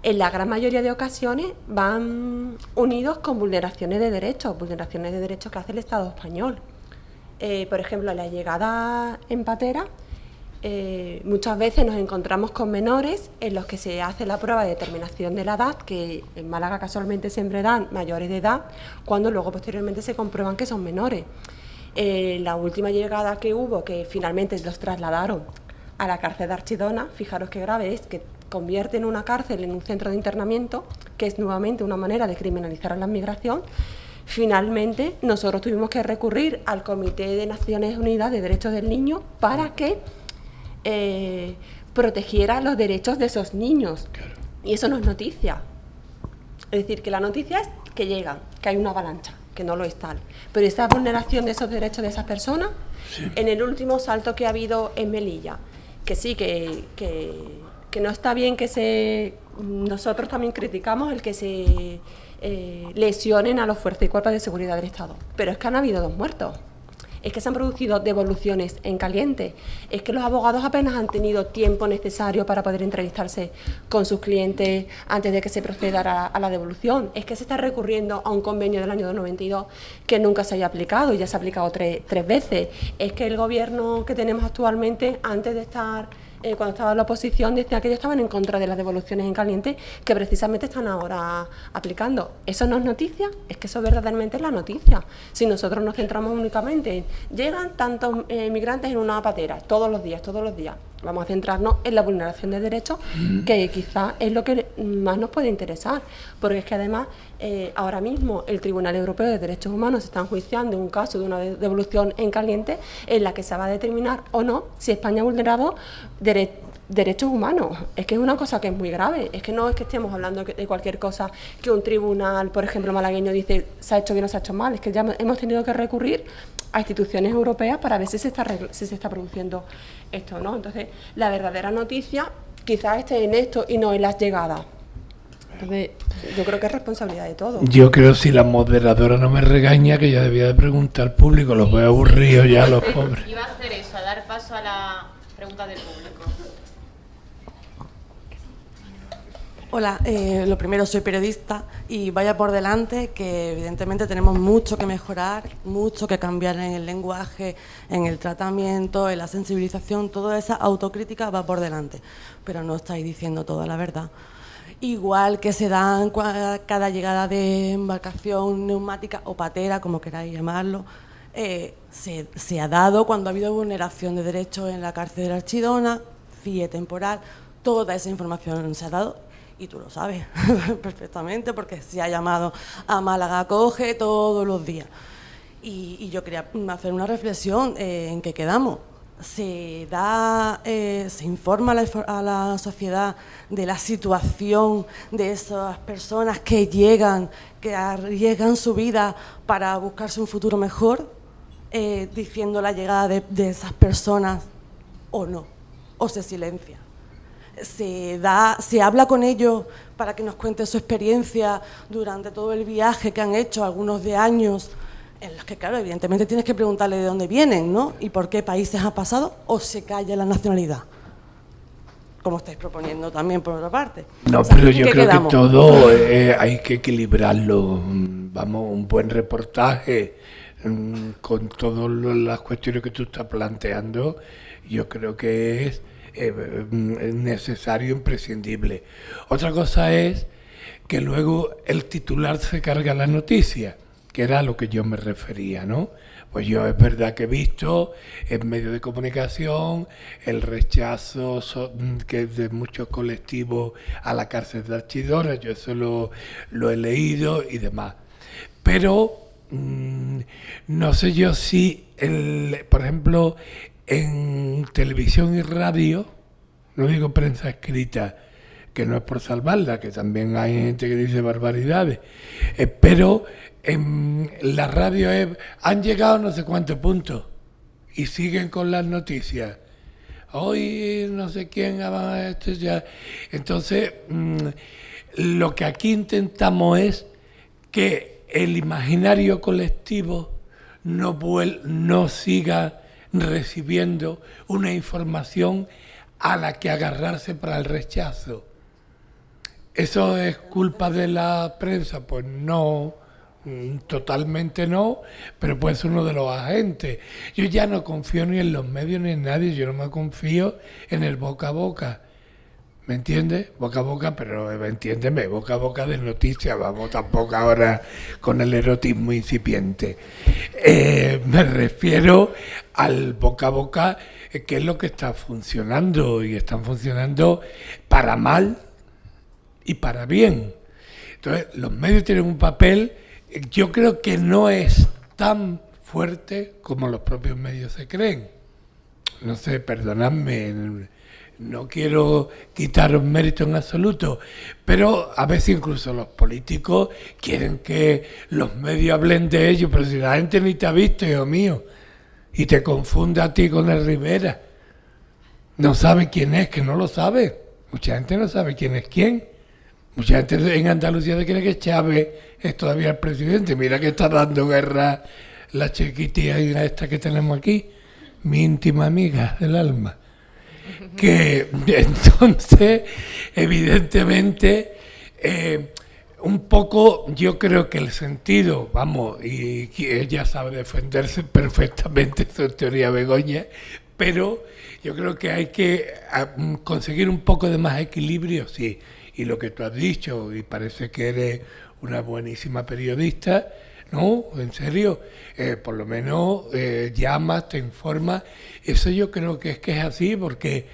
en la gran mayoría de ocasiones van unidos con vulneraciones de derechos que hace el Estado español. Por ejemplo, en la llegada en patera, muchas veces nos encontramos con menores en los que se hace la prueba de determinación de la edad, que en Málaga casualmente siempre dan mayores de edad, cuando luego posteriormente se comprueban que son menores. La última llegada que hubo, que finalmente los trasladaron a la cárcel de Archidona, fijaros qué grave es, que convierten una cárcel en un centro de internamiento, que es nuevamente una manera de criminalizar a la inmigración. Finalmente, nosotros tuvimos que recurrir al Comité de Naciones Unidas de Derechos del Niño para que protegiera los derechos de esos niños. Claro. Y eso no es noticia. Es decir, que la noticia es que llegan, que hay una avalancha, que no lo es tal. Pero esa vulneración de esos derechos de esas personas, sí, en el último salto que ha habido en Melilla, que sí, que no está bien que se... Nosotros también criticamos el que se lesionen a los fuerzas y cuerpos de seguridad del Estado. Pero es que han habido 2 muertos. Es que se han producido devoluciones en caliente, es que los abogados apenas han tenido tiempo necesario para poder entrevistarse con sus clientes antes de que se proceda a la devolución, es que se está recurriendo a un convenio del año 92 que nunca se haya aplicado y ya se ha aplicado tres veces, es que el gobierno que tenemos actualmente, antes de estar... cuando estaba en la oposición, decía que ellos estaban en contra de las devoluciones en caliente que precisamente están ahora aplicando. ¿Eso no es noticia? Es que eso verdaderamente es la noticia. Si nosotros nos centramos únicamente en llegan tantos migrantes en una patera todos los días, vamos a centrarnos en la vulneración de derechos, que quizás es lo que más nos puede interesar, porque es que además ahora mismo el Tribunal Europeo de Derechos Humanos está enjuiciando un caso de una devolución en caliente en la que se va a determinar o no si España ha vulnerado derechos humanos. Es que es una cosa que es muy grave, es que no es que estemos hablando de cualquier cosa que un tribunal, por ejemplo, malagueño dice se ha hecho bien o se ha hecho mal, es que ya hemos tenido que recurrir a instituciones europeas para ver si se está produciendo esto, ¿no? Entonces, la verdadera noticia quizás esté en esto y no en las llegadas. Entonces, yo creo que es responsabilidad de todos. Yo creo, si la moderadora no me regaña, que ya debía de preguntar al público, los veo aburridos ya los pobres. Iba a hacer eso, a dar paso a la pregunta del público. Hola, lo primero, soy periodista y vaya por delante que evidentemente tenemos mucho que mejorar, mucho que cambiar en el lenguaje, en el tratamiento, en la sensibilización, toda esa autocrítica va por delante, pero no estáis diciendo toda la verdad. Igual que se dan cada llegada de embarcación neumática o patera, como queráis llamarlo, se ha dado cuando ha habido vulneración de derechos en la cárcel de la Archidona, CIE temporal, toda esa información se ha dado. Y tú lo sabes perfectamente porque se ha llamado a Málaga Acoge todos los días. Y yo quería hacer una reflexión en qué quedamos. Se informa a la sociedad de la situación de esas personas que llegan, que arriesgan su vida para buscarse un futuro mejor, diciendo la llegada de esas personas o no, o se silencia. Se habla con ellos para que nos cuenten su experiencia durante todo el viaje que han hecho, algunos de años, en los que, claro, evidentemente tienes que preguntarle de dónde vienen, ¿no? Y por qué países han pasado, o se calla la nacionalidad, como estáis proponiendo también por otra parte. No, pero yo creo que todo hay que equilibrarlo. Vamos, un buen reportaje con todas las cuestiones que tú estás planteando, yo creo que es necesario, imprescindible. Otra cosa es que luego el titular se carga la noticia, que era a lo que yo me refería, ¿no? Pues yo es verdad que he visto en medios de comunicación el rechazo que de muchos colectivos a la cárcel de Archidona, yo eso lo he leído y demás. Pero no sé yo si, por ejemplo, en televisión y radio, no digo prensa escrita, que no es por salvarla, que también hay gente que dice barbaridades, pero en la radio han llegado no sé cuántos puntos y siguen con las noticias. Hoy no sé quién ha hecho ya. Entonces, lo que aquí intentamos es que el imaginario colectivo no siga recibiendo una información a la que agarrarse para el rechazo. ¿Eso es culpa de la prensa? Pues no, totalmente no, pero puede ser uno de los agentes. Yo ya no confío ni en los medios ni en nadie, yo no me confío en el boca a boca. ¿Me entiendes? Boca a boca, pero entiéndeme, boca a boca de noticias, vamos, tampoco ahora con el erotismo incipiente. Me refiero al boca a boca, que es lo que está funcionando, y están funcionando para mal y para bien. Entonces, los medios tienen un papel yo creo que no es tan fuerte como los propios medios se creen. No sé, perdonadme, no quiero quitaros mérito en absoluto, pero a veces incluso los políticos quieren que los medios hablen de ellos, pero si la gente ni te ha visto, hijo mío, y te confunde a ti con el Rivera, no sabe quién es, que no lo sabe. Mucha gente no sabe quién es quién. Mucha gente en Andalucía cree que Chávez es todavía el presidente. Mira que está dando guerra la chiquitilla esta que tenemos aquí, mi íntima amiga del alma. Que entonces, evidentemente, un poco yo creo que el sentido, vamos, y ella sabe defenderse perfectamente, su teoría Begoña, pero yo creo que hay que conseguir un poco de más equilibrio, sí. Y lo que tú has dicho, y parece que eres una buenísima periodista, ¿no? En serio, por lo menos llamas, te informas. Eso yo creo que es así, porque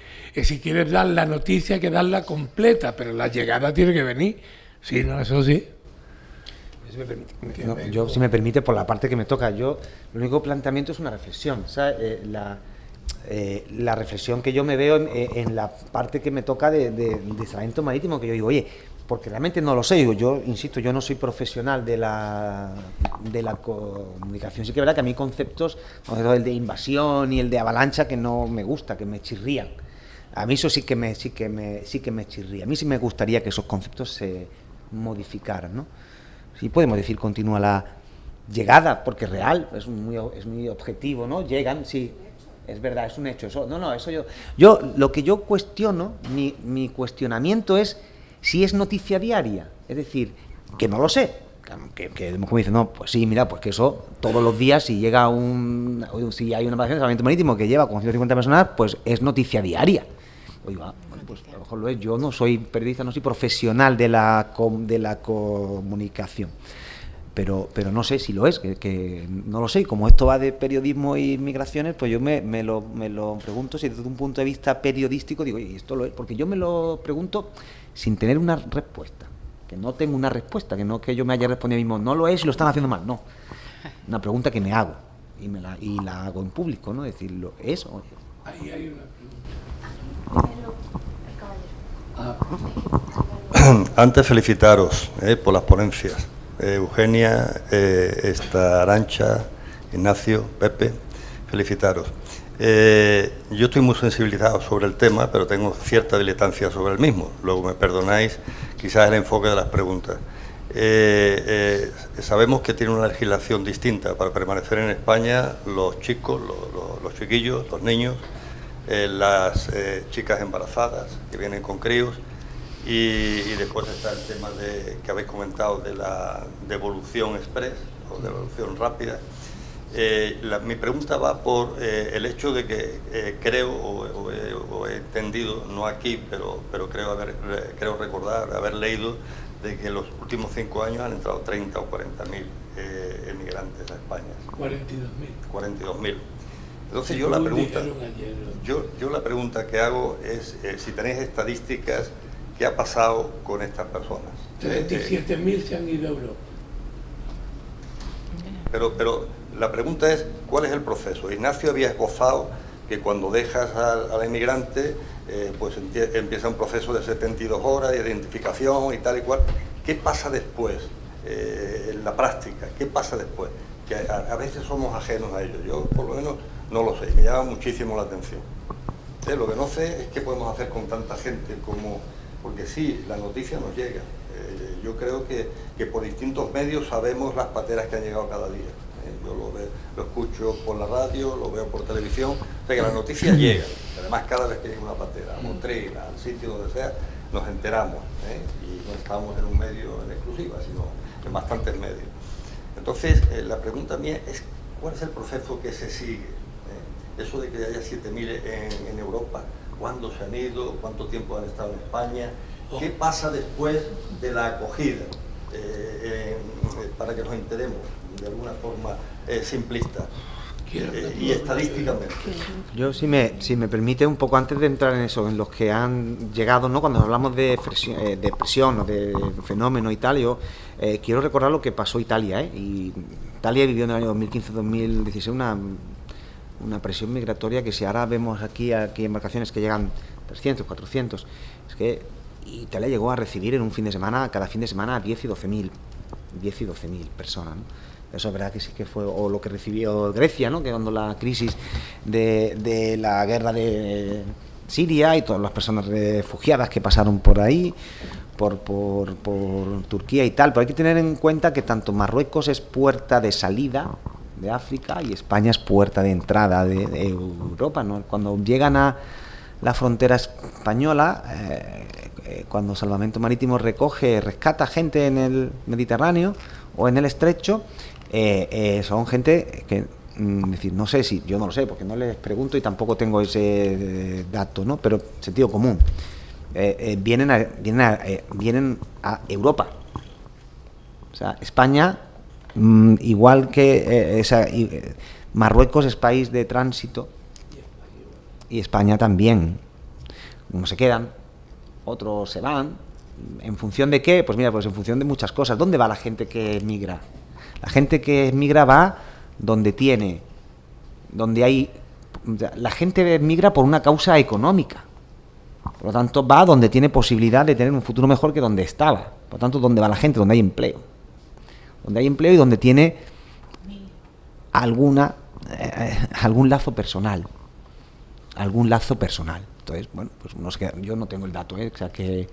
si quieres dar la noticia, hay que darla completa, pero la llegada tiene que venir. Sí, no, eso sí. Si me permite, no, yo, si me permite, por la parte que me toca, yo, el único planteamiento es una reflexión, ¿sabes? La reflexión que yo me veo en la parte que me toca de salvamento marítimo, que yo digo, oye, porque realmente no lo sé, digo, yo insisto, yo no soy profesional de la comunicación, sí que es verdad que a mí conceptos, el de invasión y el de avalancha, que no me gusta, que me chirrían. A mí eso sí que me chirría. A mí sí me gustaría que esos conceptos se modificaran, ¿no? Sí podemos decir continúa la llegada, porque es real, es muy objetivo, ¿no? Llegan, sí. Es verdad, es un hecho. Eso, no, eso yo lo que yo cuestiono, mi cuestionamiento es si es noticia diaria. Es decir, que no lo sé. Que como dice, no, pues sí, mira, pues que eso todos los días, si llega si hay una operación de salvamento marítimo que lleva con 150 personas, pues es noticia diaria. Oiga, bueno, pues a lo mejor lo es. Yo no soy periodista, no soy profesional de la comunicación. Pero no sé si lo es, que no lo sé. Como esto va de periodismo y migraciones, pues yo me lo pregunto si desde un punto de vista periodístico digo, ¿y esto lo es? Porque yo me lo pregunto sin tener una respuesta, que no tengo una respuesta, que no que yo me haya respondido mismo, no lo es y lo están haciendo mal, no. Una pregunta que me hago y la hago en público, ¿no? Decirlo, ¿es o es? Ahí hay una pregunta. Antes felicitaros por las ponencias. Eugenia, Arantxa, Ignacio, Pepe, felicitaros. Yo estoy muy sensibilizado sobre el tema, pero tengo cierta dilatancia sobre el mismo. Luego me perdonáis quizás el enfoque de las preguntas. Sabemos que tiene una legislación distinta para permanecer en España los chicos, los chiquillos, los niños, las chicas embarazadas que vienen con críos. Y después está el tema que habéis comentado de la devolución express o devolución rápida. Mi pregunta va por el hecho de que creo o he entendido, no aquí, pero creo recordar, haber leído de que en los últimos 5 años han entrado 30 o 40.000 emigrantes a España. 42.000. Entonces yo la pregunta que hago es si tenéis estadísticas. ¿Qué ha pasado con estas personas? 37.000 se han ido a Europa. Pero la pregunta es, ¿cuál es el proceso? Ignacio había esbozado que cuando dejas al inmigrante, pues empieza un proceso de 72 horas de identificación y tal y cual. ¿Qué pasa después en la práctica? ¿Qué pasa después? Que a veces somos ajenos a ello. Yo, por lo menos, no lo sé. Me llama muchísimo la atención. Lo que no sé es qué podemos hacer con tanta gente como... Porque sí, la noticia nos llega. Yo creo que por distintos medios sabemos las pateras que han llegado cada día. Yo lo escucho por la radio, lo veo por televisión. O sea que la noticia llega. Además, cada vez que llega una patera, a Motril, al sitio donde sea, nos enteramos. Y no estamos en un medio en exclusiva, sino en bastantes medios. Entonces, la pregunta mía es, ¿cuál es el proceso que se sigue? Eso de que haya 7.000 en Europa, ¿cuándo se han ido? ¿Cuánto tiempo han estado en España? ¿Qué pasa después de la acogida? Para que nos enteremos de alguna forma simplista. y estadísticamente. Yo, si me permite, un poco antes de entrar en eso, en los que han llegado, ¿no? Cuando hablamos de presión o de fenómeno y tal, yo quiero recordar lo que pasó Italia, y Italia vivió en el año 2015-2016 una presión migratoria que, si ahora vemos aquí embarcaciones que llegan 300, 400, es que Italia llegó a recibir en un fin de semana, cada fin de semana, 10 y 12.000 personas, ¿no? Eso es verdad que sí que fue, o lo que recibió Grecia, ¿no? Que cuando la crisis de la guerra de Siria y todas las personas refugiadas que pasaron por ahí, por Turquía y tal. Pero hay que tener en cuenta que tanto Marruecos es puerta de salida de África y España es puerta de entrada de Europa, ¿no? Cuando llegan a la frontera española, cuando Salvamento Marítimo rescata gente en el Mediterráneo o en el Estrecho, son gente que, decir, no sé si, yo no lo sé, porque no les pregunto y tampoco tengo ese dato, ¿no? Pero sentido común. Vienen a Europa. O sea, España, igual que Marruecos es país de tránsito, y España también. Unos se quedan, otros se van. ¿En función de qué? Pues mira, pues en función de muchas cosas. ¿Dónde va la gente que migra? La gente que migra va donde hay... La gente migra por una causa económica. Por lo tanto, va donde tiene posibilidad de tener un futuro mejor que donde estaba. Por lo tanto, ¿dónde va la gente? Donde hay empleo. Donde hay empleo y donde tiene algún lazo personal. Algún lazo personal. Entonces, bueno, pues yo no tengo el dato, o sea que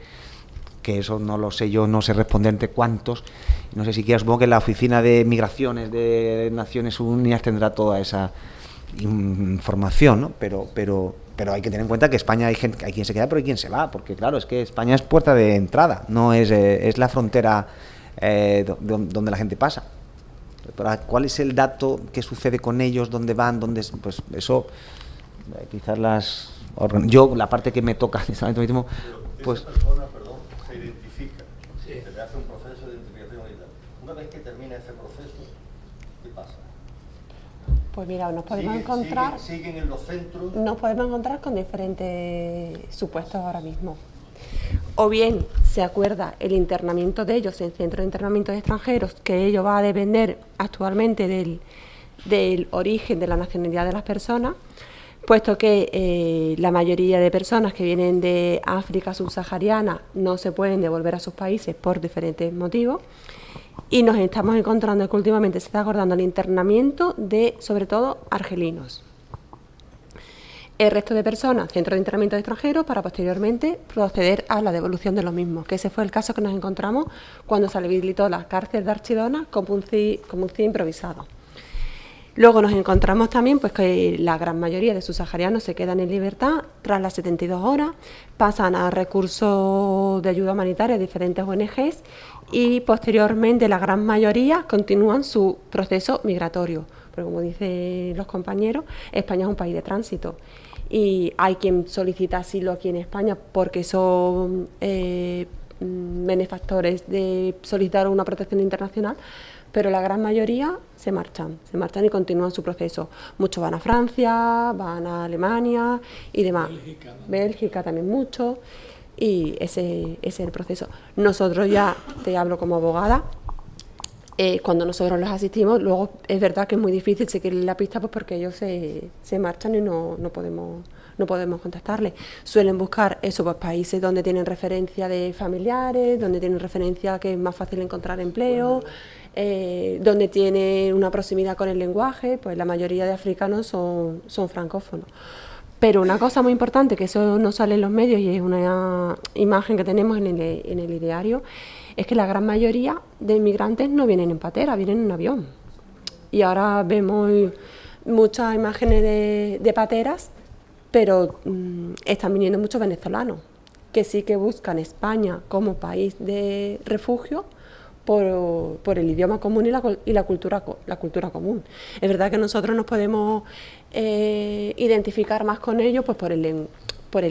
eso no lo sé, yo no sé responderte cuántos, no sé siquiera, supongo que la Oficina de Migraciones de Naciones Unidas tendrá toda esa información, ¿no? Pero hay que tener en cuenta que España hay quien se queda, pero hay quien se va, porque claro, es que España es puerta de entrada, no es la frontera donde la gente pasa. Pero ¿cuál es el dato? ¿Qué sucede con ellos? ¿Dónde van? Pues eso, quizás yo, la parte que me toca de Salvamento Marítimo, pues... Esa persona, se identifica, se le hace un proceso de identificación y tal. Una vez que termina ese proceso, ¿qué pasa? Pues mira, nos podemos encontrar... Siguen en los centros... Nos podemos encontrar con diferentes supuestos ahora mismo. O bien se acuerda el internamiento de ellos en centros de internamiento de extranjeros, que ello va a depender actualmente del origen de la nacionalidad de las personas, puesto que la mayoría de personas que vienen de África subsahariana no se pueden devolver a sus países por diferentes motivos, y nos estamos encontrando que últimamente se está acordando el internamiento de, sobre todo, argelinos. El resto de personas, centro de internamiento de extranjeros, para posteriormente proceder a la devolución de los mismos, que ese fue el caso que nos encontramos cuando se habilitó la cárcel de Archidona como un CIE improvisado. Luego nos encontramos también pues que la gran mayoría de subsaharianos se quedan en libertad tras las 72 horas, pasan a recursos de ayuda humanitaria de diferentes ONGs y posteriormente la gran mayoría continúan su proceso migratorio. Porque como dicen los compañeros, España es un país de tránsito y hay quien solicita asilo aquí en España porque son benefactores de solicitar una protección internacional, pero la gran mayoría se marchan y continúan su proceso. Muchos van a Francia, van a Alemania y demás. Bélgica también mucho, y ese es el proceso. Nosotros ya, te hablo como abogada, cuando nosotros los asistimos, luego es verdad que es muy difícil seguirle la pista pues porque ellos se marchan y no podemos contactarles. Suelen buscar eso, pues países donde tienen referencia de familiares, donde tienen referencia que es más fácil encontrar empleo, donde tiene una proximidad con el lenguaje, pues la mayoría de africanos son francófonos. Pero una cosa muy importante, que eso no sale en los medios y es una imagen que tenemos en el ideario, es que la gran mayoría de inmigrantes no vienen en patera, vienen en un avión. Y ahora vemos muchas imágenes de pateras, pero están viniendo muchos venezolanos, que sí que buscan España como país de refugio, por el idioma común y la cultura común. Es verdad que nosotros nos podemos identificar más con ellos pues por el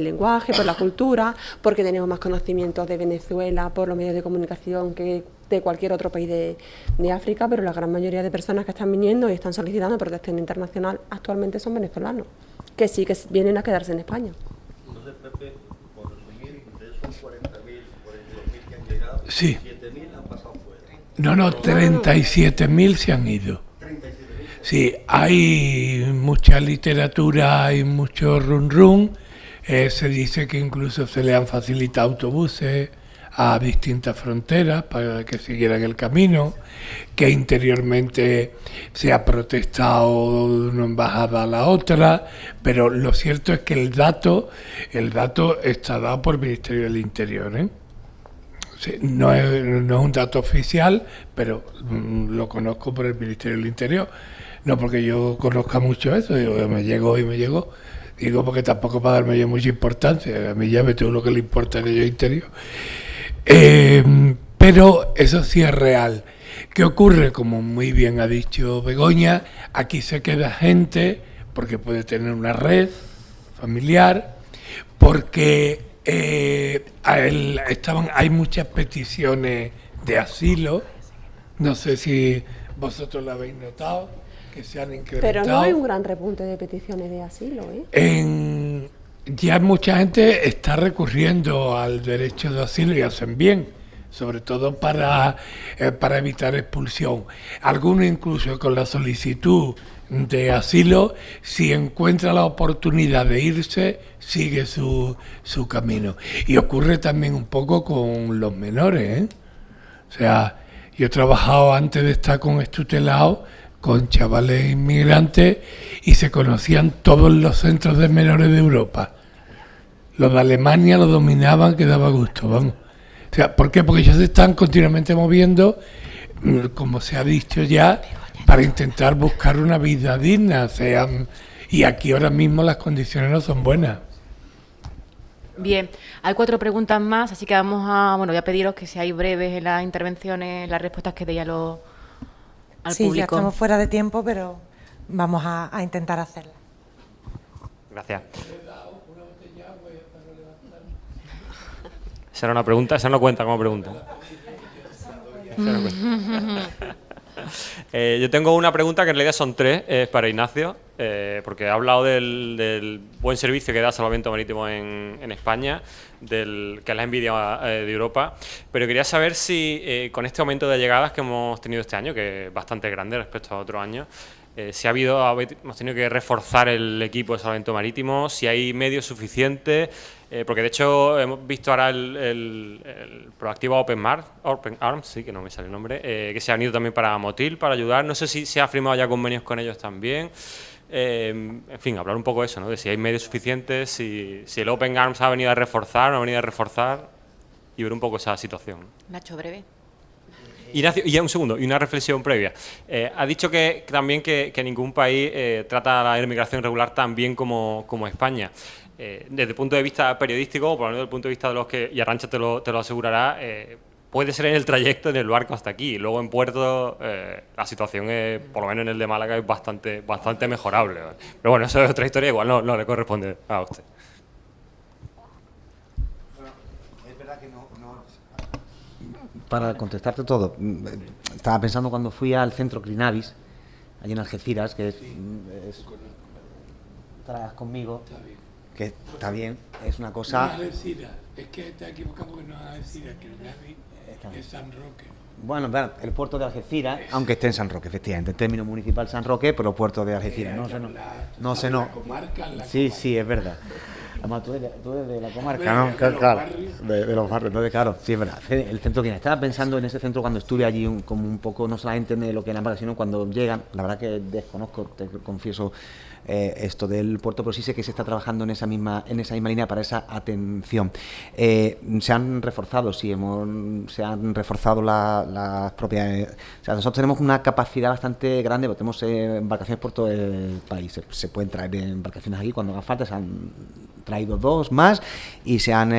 lenguaje, por la cultura, porque tenemos más conocimientos de Venezuela por los medios de comunicación que de cualquier otro país de África, pero la gran mayoría de personas que están viniendo y están solicitando protección internacional actualmente son venezolanos, que sí que vienen a quedarse en España. Entonces, Pepe, por resumir, de esos 40.000, 42.000 que han llegado, sí. 7.000 han pasado fuera. No, 37.000 se han ido. Sí, hay mucha literatura, hay mucho run. Se dice que incluso se le han facilitado autobuses a distintas fronteras para que siguieran el camino, que interiormente se ha protestado de una embajada a la otra, pero lo cierto es que el dato está dado por el Ministerio del Interior, ¿eh? Sí, no es un dato oficial, pero lo conozco por el Ministerio del Interior. No porque yo conozca mucho eso, digo, me llegó. Digo porque tampoco para darme yo mucha importancia, a mí ya me tengo lo que le importa en el interior. Pero eso sí es real. ¿Qué ocurre? Como muy bien ha dicho Begoña, aquí se queda gente porque puede tener una red familiar, porque hay muchas peticiones de asilo, no sé si vosotros lo habéis notado, que se han incrementado. Pero no hay un gran repunte de peticiones de asilo, ¿eh? Ya mucha gente está recurriendo al derecho de asilo y hacen bien, sobre todo para evitar expulsión. Algunos incluso con la solicitud de asilo, si encuentra la oportunidad de irse, sigue su camino. Y ocurre también un poco con los menores, ¿eh? O sea, yo he trabajado antes de estar con Estutelados con chavales inmigrantes y se conocían todos los centros de menores de Europa. Los de Alemania lo dominaban, que daba gusto, vamos. O sea, ¿por qué? Porque ellos se están continuamente moviendo, como se ha dicho ya, para intentar buscar una vida digna. Y aquí ahora mismo las condiciones no son buenas. Bien, hay 4 preguntas más, así que voy a pediros que seáis breves en las intervenciones, las respuestas que deis al público. Sí, ya estamos fuera de tiempo, pero vamos a intentar hacerlo. Gracias. Esa era una pregunta, esa no cuenta como pregunta. Yo tengo una pregunta que en realidad son 3 para Ignacio, porque ha hablado del buen servicio que da Salvamento Marítimo en España, que es la envidia de Europa, pero quería saber si con este aumento de llegadas que hemos tenido este año, que es bastante grande respecto a otros años, si hemos tenido que reforzar el equipo de Salvamento Marítimo, si hay medios suficientes, porque de hecho hemos visto ahora el Proactiva Open Arms, sí, que no me sale el nombre, que se han ido también para Motil, para ayudar. No sé si se ha firmado ya convenios con ellos también. En fin, hablar un poco de eso, ¿no? De si hay medios suficientes, si el Open Arms ha venido a reforzar, no ha venido a reforzar, y ver un poco esa situación. Nacho, breve. Ignacio, y ya un segundo, y una reflexión previa. Ha dicho que también que ningún país trata la inmigración regular tan bien como España. Desde el punto de vista periodístico, o por lo menos desde el punto de vista de los que, y Arantxa te lo asegurará, puede ser en el trayecto, en el barco hasta aquí. Luego en puerto la situación, por lo menos en el de Málaga, es bastante mejorable. Pero bueno, eso es otra historia, igual no le corresponde a usted. Para contestarte todo, estaba pensando cuando fui al centro Clinavis, allí en Algeciras, que trabajas conmigo, que está bien, es una cosa... No es Algeciras, es que te has equivocado porque no es Algeciras, Clinavis es San Roque. Bueno, el puerto de Algeciras, aunque esté en San Roque, efectivamente, en término municipal San Roque, pero puerto de Algeciras, no sé. Sí, es verdad. Además, tú eres de la comarca, ¿no? Claro, de los barrios. Entonces, claro, sí, es verdad. El centro que estaba pensando en ese centro cuando estuve allí, como un poco, no solamente de lo que era sino cuando llegan, la verdad que desconozco, te confieso, esto del puerto, pero sí sé que se está trabajando en esa misma línea para esa atención. Se han reforzado, se han reforzado las propias... O sea, nosotros tenemos una capacidad bastante grande, porque tenemos embarcaciones por todo el país. Se pueden traer embarcaciones aquí cuando haga falta, se han traído 2 más y se han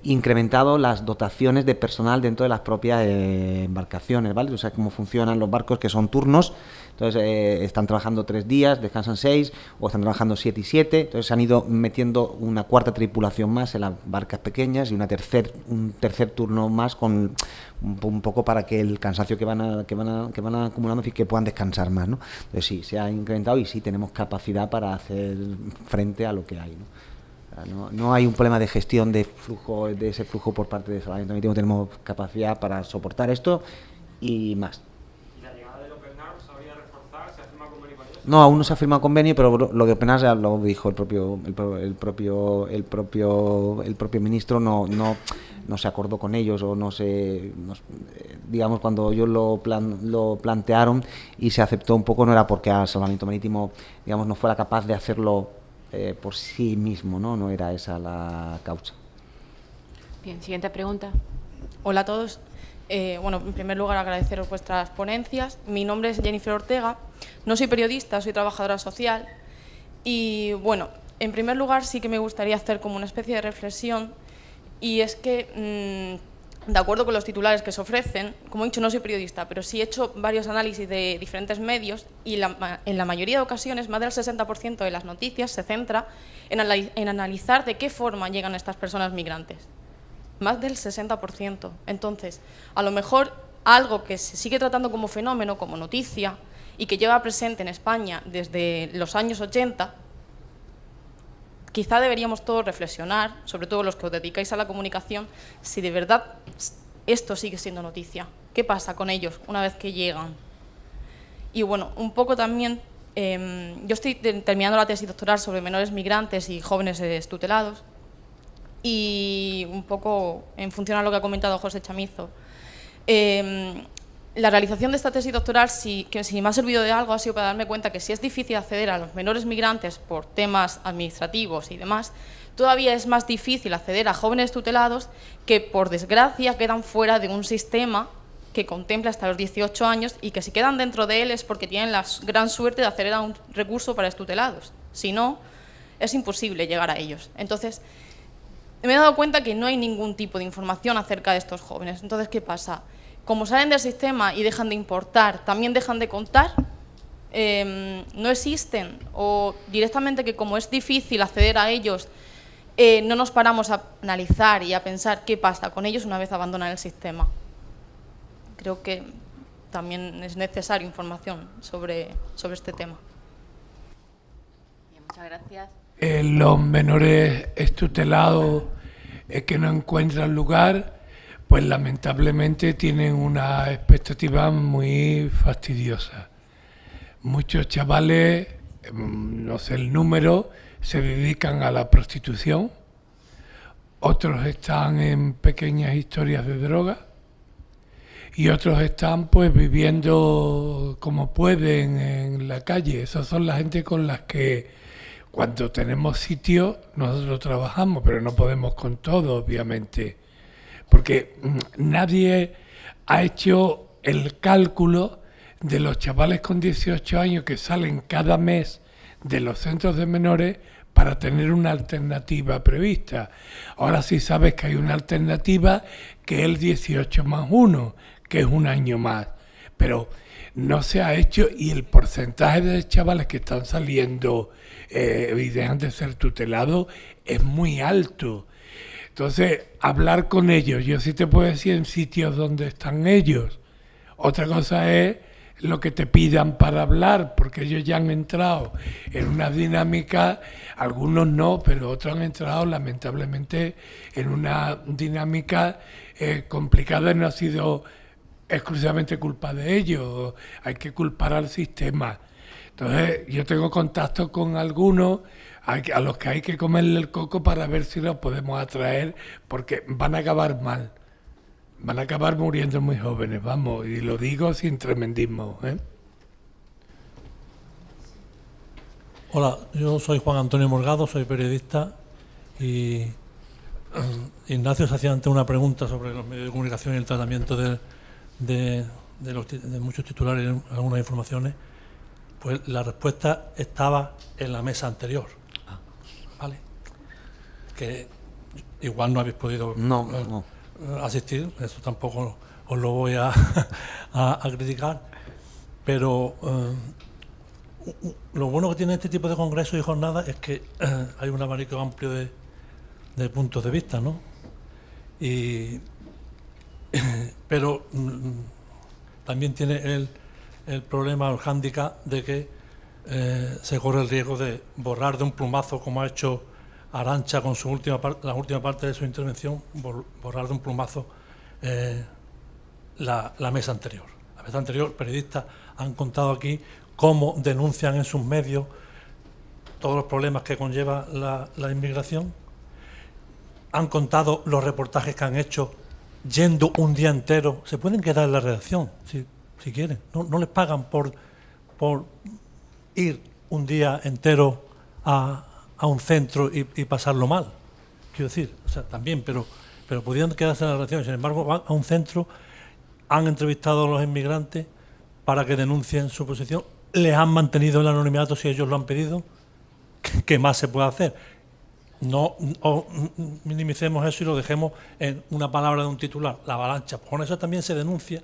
incrementado las dotaciones de personal dentro de las propias embarcaciones, ¿vale? O sea, cómo funcionan los barcos, que son turnos. Entonces, están trabajando 3 días, descansan 6, o están trabajando 7 y 7. Entonces, se han ido metiendo una cuarta tripulación más en las barcas pequeñas y un tercer turno más, con un poco para que el cansancio que van acumulando, y que puedan descansar más, ¿no? Entonces, sí, se ha incrementado y sí tenemos capacidad para hacer frente a lo que hay, ¿no? No hay un problema de gestión de ese flujo por parte de Salvamento Marítimo. Tenemos capacidad para soportar esto y más. ¿Y la llegada del Open Arms habría de reforzar? ¿Se ha firmado convenio para eso? No, aún no se ha firmado convenio, pero lo de Open Arms ya lo dijo el propio ministro. No se acordó con ellos, o digamos, cuando ellos lo plantearon y se aceptó un poco, no era porque al Salvamento Marítimo, digamos, no fuera capaz de hacerlo por sí mismo, no era esa la causa. Bien, siguiente pregunta. Hola a todos. Bueno, en primer lugar, agradeceros vuestras ponencias. Mi nombre es Jennifer Ortega. No soy periodista, soy trabajadora social. Y bueno, en primer lugar sí que me gustaría hacer como una especie de reflexión. Y es que, de acuerdo con los titulares que se ofrecen, como he dicho, no soy periodista, pero sí he hecho varios análisis de diferentes medios y en la mayoría de ocasiones, más del 60% de las noticias se centra en analizar de qué forma llegan estas personas migrantes. Más del 60%. Entonces, a lo mejor algo que se sigue tratando como fenómeno, como noticia, y que lleva presente en España desde los años 80, quizá deberíamos todos reflexionar, sobre todo los que os dedicáis a la comunicación, si de verdad esto sigue siendo noticia. ¿Qué pasa con ellos una vez que llegan? Y bueno, un poco también, yo estoy terminando la tesis doctoral sobre menores migrantes y jóvenes tutelados, y un poco en función a lo que ha comentado José Chamizo, la realización de esta tesis doctoral, si me ha servido de algo, ha sido para darme cuenta que si es difícil acceder a los menores migrantes por temas administrativos y demás, todavía es más difícil acceder a jóvenes tutelados que, por desgracia, quedan fuera de un sistema que contempla hasta los 18 años, y que si quedan dentro de él es porque tienen la gran suerte de acceder a un recurso para tutelados. Si no, es imposible llegar a ellos. Entonces, me he dado cuenta que no hay ningún tipo de información acerca de estos jóvenes. Entonces, ¿qué pasa? Como salen del sistema y dejan de importar, también dejan de contar, no existen, o directamente que como es difícil acceder a ellos, no nos paramos a analizar y a pensar qué pasa con ellos una vez abandonan el sistema. Creo que también es necesaria información sobre este tema. Bien, muchas gracias. Los menores tutelados que no encuentran lugar, pues lamentablemente tienen una expectativa muy fastidiosa. Muchos chavales, no sé el número, se dedican a la prostitución, otros están en pequeñas historias de droga y otros están pues viviendo como pueden en la calle. Esas son la gente con las que cuando tenemos sitio nosotros trabajamos, pero no podemos con todo, obviamente. Porque nadie ha hecho el cálculo de los chavales con 18 años que salen cada mes de los centros de menores para tener una alternativa prevista. Ahora sí sabes que hay una alternativa que es el 18 más 1, que es un año más. Pero no se ha hecho, y el porcentaje de chavales que están saliendo y dejan de ser tutelados es muy alto. Entonces, hablar con ellos, yo sí te puedo decir en sitios donde están ellos. Otra cosa es lo que te pidan para hablar, porque ellos ya han entrado en una dinámica, algunos no, pero otros han entrado lamentablemente en una dinámica complicada, y no ha sido exclusivamente culpa de ellos, hay que culpar al sistema. Entonces, yo tengo contacto con algunos a los que hay que comerle el coco para ver si los podemos atraer, porque van a acabar mal, van a acabar muriendo muy jóvenes, vamos, y lo digo sin tremendismo, ¿eh? Hola, yo soy Juan Antonio Morgado, soy periodista, y Ignacio se hacía antes una pregunta sobre los medios de comunicación y el tratamiento de muchos titulares y algunas informaciones. Pues la respuesta estaba en la mesa anterior, ¿vale? Que igual no habéis podido asistir, eso tampoco os lo voy a criticar, pero lo bueno que tiene este tipo de congresos y jornadas es que hay un abanico amplio de puntos de vista, ¿no? Pero también tiene el problema, el hándicap de que se corre el riesgo de borrar de un plumazo, como ha hecho Arantxa con la última parte de su intervención, borrar de un plumazo la mesa anterior. La mesa anterior, periodistas han contado aquí cómo denuncian en sus medios todos los problemas que conlleva la inmigración. Han contado los reportajes que han hecho yendo un día entero. Se pueden quedar en la redacción si quieren. No les pagan por ir un día entero a un centro y pasarlo mal. Quiero decir, o sea, también, pero podían quedarse en la redacción. Sin embargo, van a un centro, han entrevistado a los inmigrantes para que denuncien su posición, les han mantenido el anonimato si ellos lo han pedido. ¿Qué más se puede hacer? No minimicemos eso y lo dejemos en una palabra de un titular, la avalancha. Con eso también se denuncia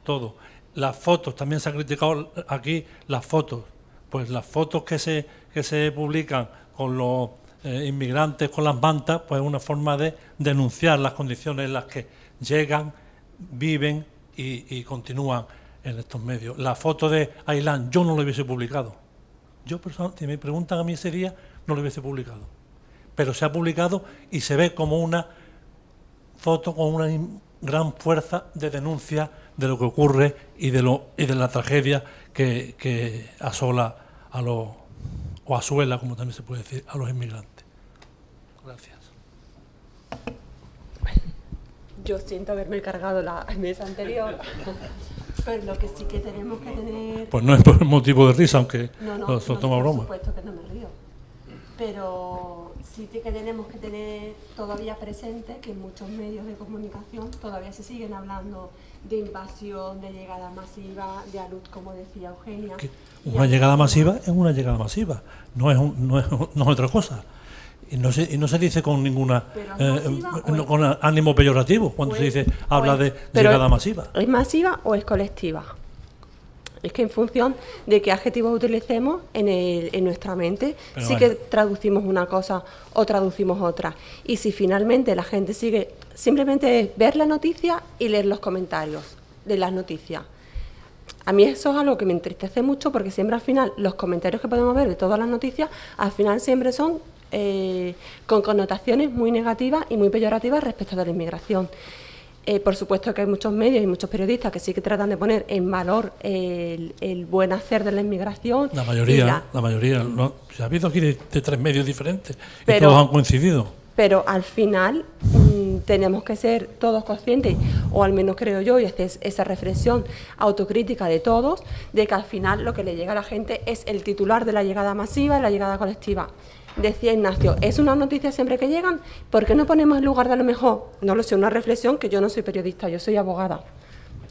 todo. Las fotos, también se ha criticado aquí las fotos. Pues las fotos que se publican con los inmigrantes con las mantas, pues es una forma de denunciar las condiciones en las que llegan, viven y continúan en estos medios. La foto de Ailán yo no lo hubiese publicado. Yo personalmente, si me preguntan a mí ese día, no lo hubiese publicado. Pero se ha publicado y se ve como una foto con una gran fuerza de denuncia de lo que ocurre y de la tragedia que asola o asuela, como también se puede decir, a los inmigrantes. Gracias. Yo siento haberme cargado la mesa anterior, pero lo que sí que tenemos que tener... Pues no es por motivo de risa, aunque no, se toma broma. Por supuesto que no me río, pero sí que tenemos que tener todavía presente que en muchos medios de comunicación todavía se siguen hablando de invasión, de llegada masiva, de alud, como decía Eugenia. Una llegada masiva es una llegada masiva, no es otra cosa. Y no se dice con ninguna con ánimo peyorativo cuando se dice habla de llegada masiva. ¿Es masiva o es colectiva? Es que en función de qué adjetivos utilicemos en nuestra mente, pero sí que traducimos una cosa o traducimos otra. Y si finalmente la gente sigue, simplemente es ver la noticia y leer los comentarios de las noticias. A mí eso es algo que me entristece mucho porque siempre al final los comentarios que podemos ver de todas las noticias, al final siempre son con connotaciones muy negativas y muy peyorativas respecto de la inmigración. Por supuesto que hay muchos medios y muchos periodistas que sí que tratan de poner en valor el buen hacer de la inmigración. La mayoría, ¿no? Se ha habido aquí de 3 medios diferentes y todos han coincidido. Pero al final tenemos que ser todos conscientes, o al menos creo yo, y hacer esa reflexión autocrítica de todos, de que al final lo que le llega a la gente es el titular de la llegada masiva y la llegada colectiva. Decía Ignacio, ¿es una noticia siempre que llegan? ¿Por qué no ponemos en lugar de a lo mejor? No lo sé, una reflexión, que yo no soy periodista, yo soy abogada.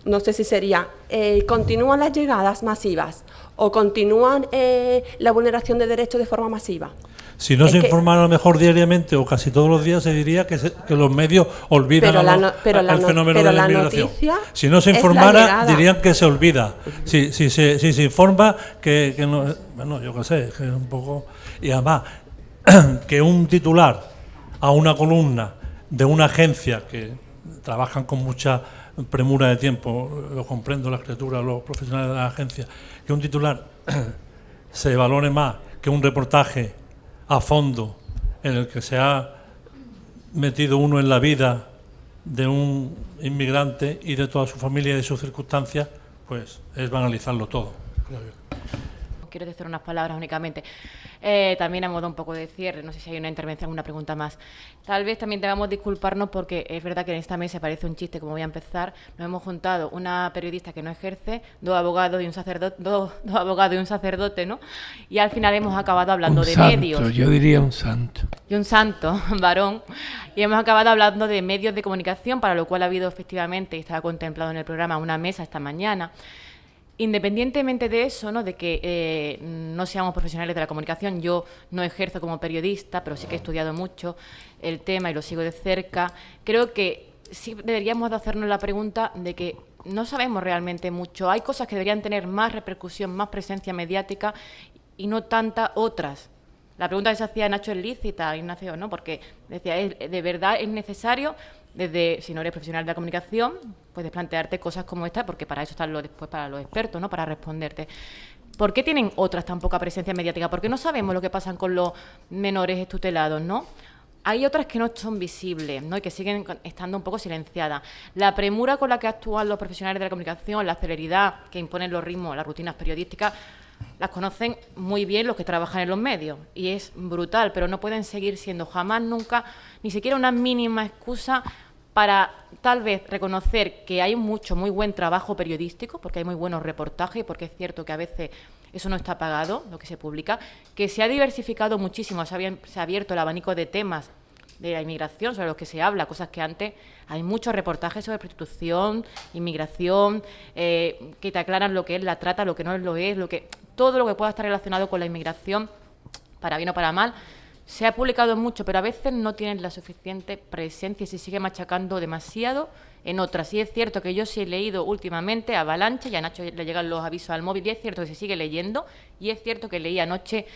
No sé si sería, ¿continúan las llegadas masivas o continúan la vulneración de derechos de forma masiva? Si no se informara a lo mejor diariamente o casi todos los días, se diría que los medios olvidan el fenómeno de la inmigración. Si no se informara, dirían que se olvida. Si se informa, que no... Bueno, yo qué sé, que es un poco... Y además, que un titular a una columna de una agencia que trabajan con mucha premura de tiempo, lo comprendo las criaturas, los profesionales de la agencia, que un titular se valore más que un reportaje a fondo en el que se ha metido uno en la vida de un inmigrante y de toda su familia y de sus circunstancias, pues es banalizarlo todo, creo yo. Quiero decir unas palabras únicamente. También a modo un poco de cierre, no sé si hay una intervención, una pregunta más. Tal vez también debamos disculparnos porque es verdad que en esta mesa parece un chiste, como voy a empezar. Nos hemos juntado una periodista que no ejerce, dos abogados y un sacerdote, ¿no? Y al final hemos acabado hablando de medios. Yo diría un santo. Y un santo, varón. Y hemos acabado hablando de medios de comunicación, para lo cual ha habido efectivamente, y estaba contemplado en el programa, una mesa esta mañana. Independientemente de eso, ¿no? De que no seamos profesionales de la comunicación, yo no ejerzo como periodista, pero sí que he estudiado mucho el tema y lo sigo de cerca, creo que sí deberíamos de hacernos la pregunta de que no sabemos realmente mucho. Hay cosas que deberían tener más repercusión, más presencia mediática y no tantas otras. La pregunta que se hacía Nacho es lícita, Ignacio, ¿no? Porque decía, ¿de verdad es necesario, desde si no eres profesional de la comunicación, puedes plantearte cosas como esta, porque para eso están después para los expertos, ¿no? Para responderte. ¿Por qué tienen otras tan poca presencia mediática? Porque no sabemos lo que pasa con los menores tutelados, ¿no? Hay otras que no son visibles, ¿no? Y que siguen estando un poco silenciadas. La premura con la que actúan los profesionales de la comunicación, la celeridad que imponen los ritmos, las rutinas periodísticas, las conocen muy bien los que trabajan en los medios. Y es brutal, pero no pueden seguir siendo jamás, nunca, ni siquiera una mínima excusa para tal vez reconocer que hay mucho, muy buen trabajo periodístico, porque hay muy buenos reportajes, porque es cierto que a veces eso no está pagado, lo que se publica, que se ha diversificado muchísimo, se ha abierto el abanico de temas de la inmigración sobre los que se habla, cosas que antes hay muchos reportajes sobre prostitución, inmigración, que te aclaran lo que es la trata, lo que no lo es, todo lo que pueda estar relacionado con la inmigración, para bien o para mal. Se ha publicado mucho, pero a veces no tienen la suficiente presencia y se sigue machacando demasiado en otras. Y es cierto que yo sí he leído últimamente a Avalancha y a Nacho le llegan los avisos al móvil, y es cierto que se sigue leyendo, y es cierto que leí anoche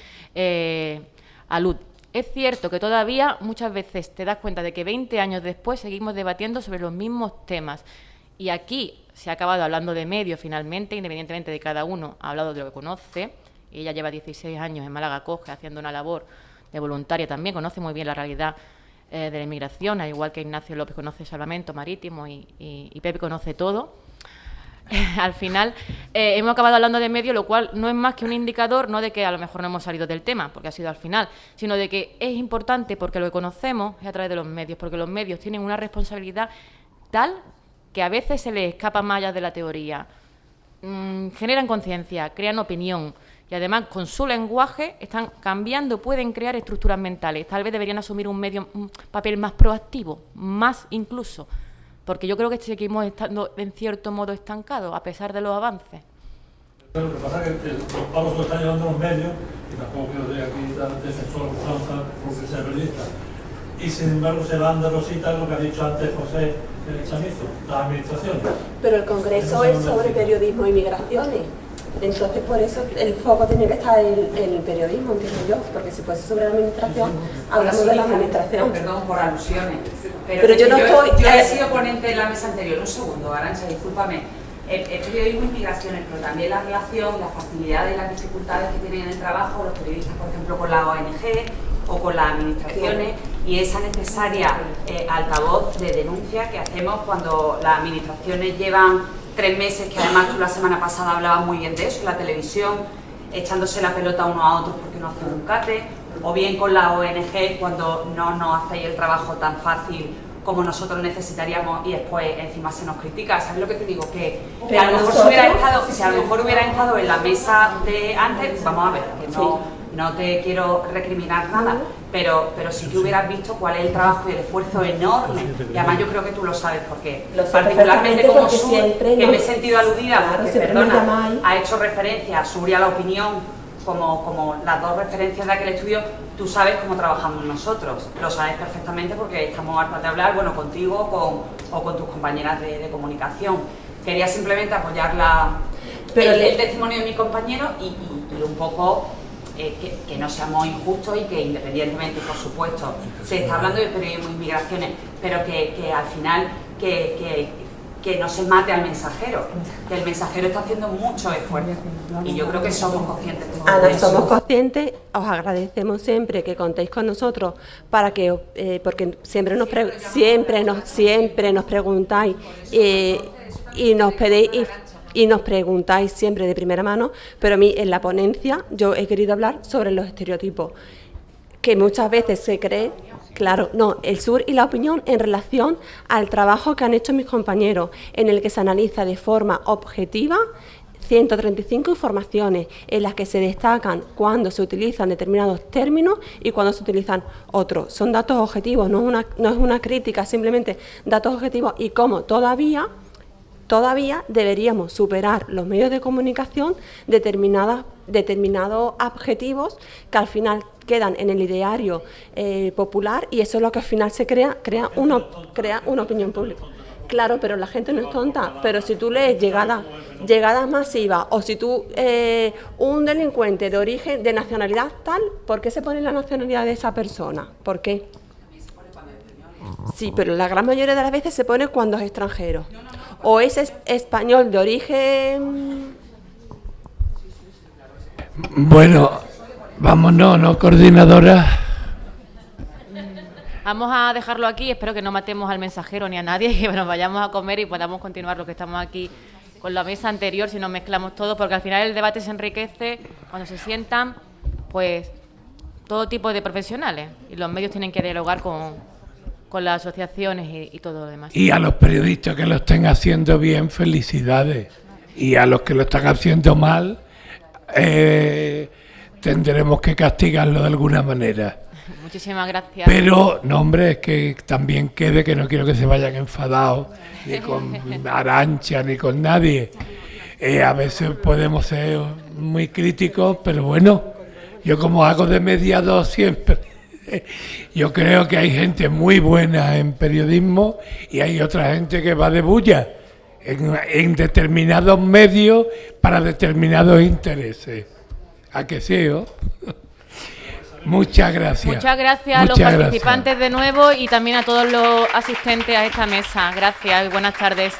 a Luz. Es cierto que todavía muchas veces te das cuenta de que 20 años después seguimos debatiendo sobre los mismos temas. Y aquí se ha acabado hablando de medios finalmente, independientemente de cada uno ha hablado de lo que conoce. Y ella lleva 16 años en Málaga Acoge haciendo una labor de voluntaria también, conoce muy bien la realidad de la inmigración, al igual que Ignacio López conoce Salvamento Marítimo y Pepe conoce todo. Al final hemos acabado hablando de medios, lo cual no es más que un indicador, no de que a lo mejor no hemos salido del tema, porque ha sido al final, sino de que es importante porque lo que conocemos es a través de los medios, porque los medios tienen una responsabilidad tal que a veces se les escapa más allá de la teoría. Generan conciencia, crean opinión, y además con su lenguaje están cambiando, pueden crear estructuras mentales. Tal vez deberían asumir un papel más proactivo, más incluso, porque yo creo que seguimos estando en cierto modo estancados a pesar de los avances. Lo que pasa es que los palos lo están llevando los medios, y tampoco quiero de aquí dar defensor a ultranza porque sea periodista. Y sin embargo se van de rosita lo que ha dicho antes José Chamizo, las administraciones. Pero el Congreso es sobre periodismo y migraciones. Entonces, por eso el foco tiene que estar en el periodismo, entiendo yo, porque si fuese sobre la administración, hablamos de la administración. Perdón por alusiones, pero yo no estoy... Yo he sido ponente en la mesa anterior, un segundo, Arantxa, discúlpame. El periodismo y migraciones, pero también la relación, la facilidad y las dificultades que tienen en el trabajo los periodistas, por ejemplo, con la ONG o con las administraciones, y esa necesaria altavoz de denuncia que hacemos cuando las administraciones llevan 3 meses, que además tú la semana pasada hablabas muy bien de eso en la televisión, echándose la pelota unos a otros porque no hacen un cate, o bien con la ONG cuando no nos hacéis el trabajo tan fácil como nosotros necesitaríamos y después encima se nos critica. ¿Sabes lo que te digo? Que a lo mejor si a lo mejor hubiera estado en la mesa de antes, vamos a ver, que no te quiero recriminar nada, pero sí que hubieras visto cuál es el trabajo y el esfuerzo enorme, y además yo creo que tú lo sabes, porque particularmente como Sur, que me he sentido aludida, porque perdona, ha hecho referencia a Sur y a la opinión, como las dos referencias de aquel estudio, tú sabes cómo trabajamos nosotros, lo sabes perfectamente porque estamos hartas de hablar, bueno, contigo o con tus compañeras de comunicación. Quería simplemente apoyar el testimonio de mi compañero y un poco que no seamos injustos y que independientemente, por supuesto, se está hablando de periodismo y migraciones, pero que al final que no se mate al mensajero, que el mensajero está haciendo mucho esfuerzo y yo creo que somos conscientes de eso. Somos conscientes, os agradecemos siempre que contéis con nosotros para que, porque siempre nos preguntáis y nos pedís y nos preguntáis siempre de primera mano, pero a mí en la ponencia yo he querido hablar sobre los estereotipos, que muchas veces se cree, claro, no, el Sur y la opinión en relación al trabajo que han hecho mis compañeros, en el que se analiza de forma objetiva 135 informaciones en las que se destacan cuando se utilizan determinados términos y cuando se utilizan otros. Son datos objetivos, no es una crítica, simplemente datos objetivos, y cómo todavía todavía deberíamos superar los medios de comunicación determinados objetivos que al final quedan en el ideario popular, y eso es lo que al final se crea una opinión pública. Claro, pero la gente no es tonta. Pero si tú lees llegadas masivas, o si tú, un delincuente de origen, de nacionalidad tal, ¿por qué se pone la nacionalidad de esa persona? ¿Por qué? Sí, pero la gran mayoría de las veces se pone cuando es extranjero. O es español de origen... Bueno, vámonos, ¿no, coordinadora? Vamos a dejarlo aquí, espero que no matemos al mensajero ni a nadie, y que nos vayamos a comer y podamos continuar lo que estamos aquí con la mesa anterior, si nos mezclamos todos, porque al final el debate se enriquece cuando se sientan, pues, todo tipo de profesionales, y los medios tienen que dialogar con las asociaciones y todo lo demás. Y a los periodistas que lo estén haciendo bien, felicidades. Y a los que lo están haciendo mal, tendremos que castigarlo de alguna manera. Muchísimas gracias. Pero, no, hombre, es que también quede que no quiero que se vayan enfadados, ni con Arantxa, ni con nadie. A veces podemos ser muy críticos, pero bueno, yo como hago de mediador siempre, yo creo que hay gente muy buena en periodismo y hay otra gente que va de bulla en determinados medios para determinados intereses. ¿A que sí, oh? Muchas gracias. Muchas gracias a los participantes de nuevo, y también a todos los asistentes a esta mesa. Gracias y buenas tardes.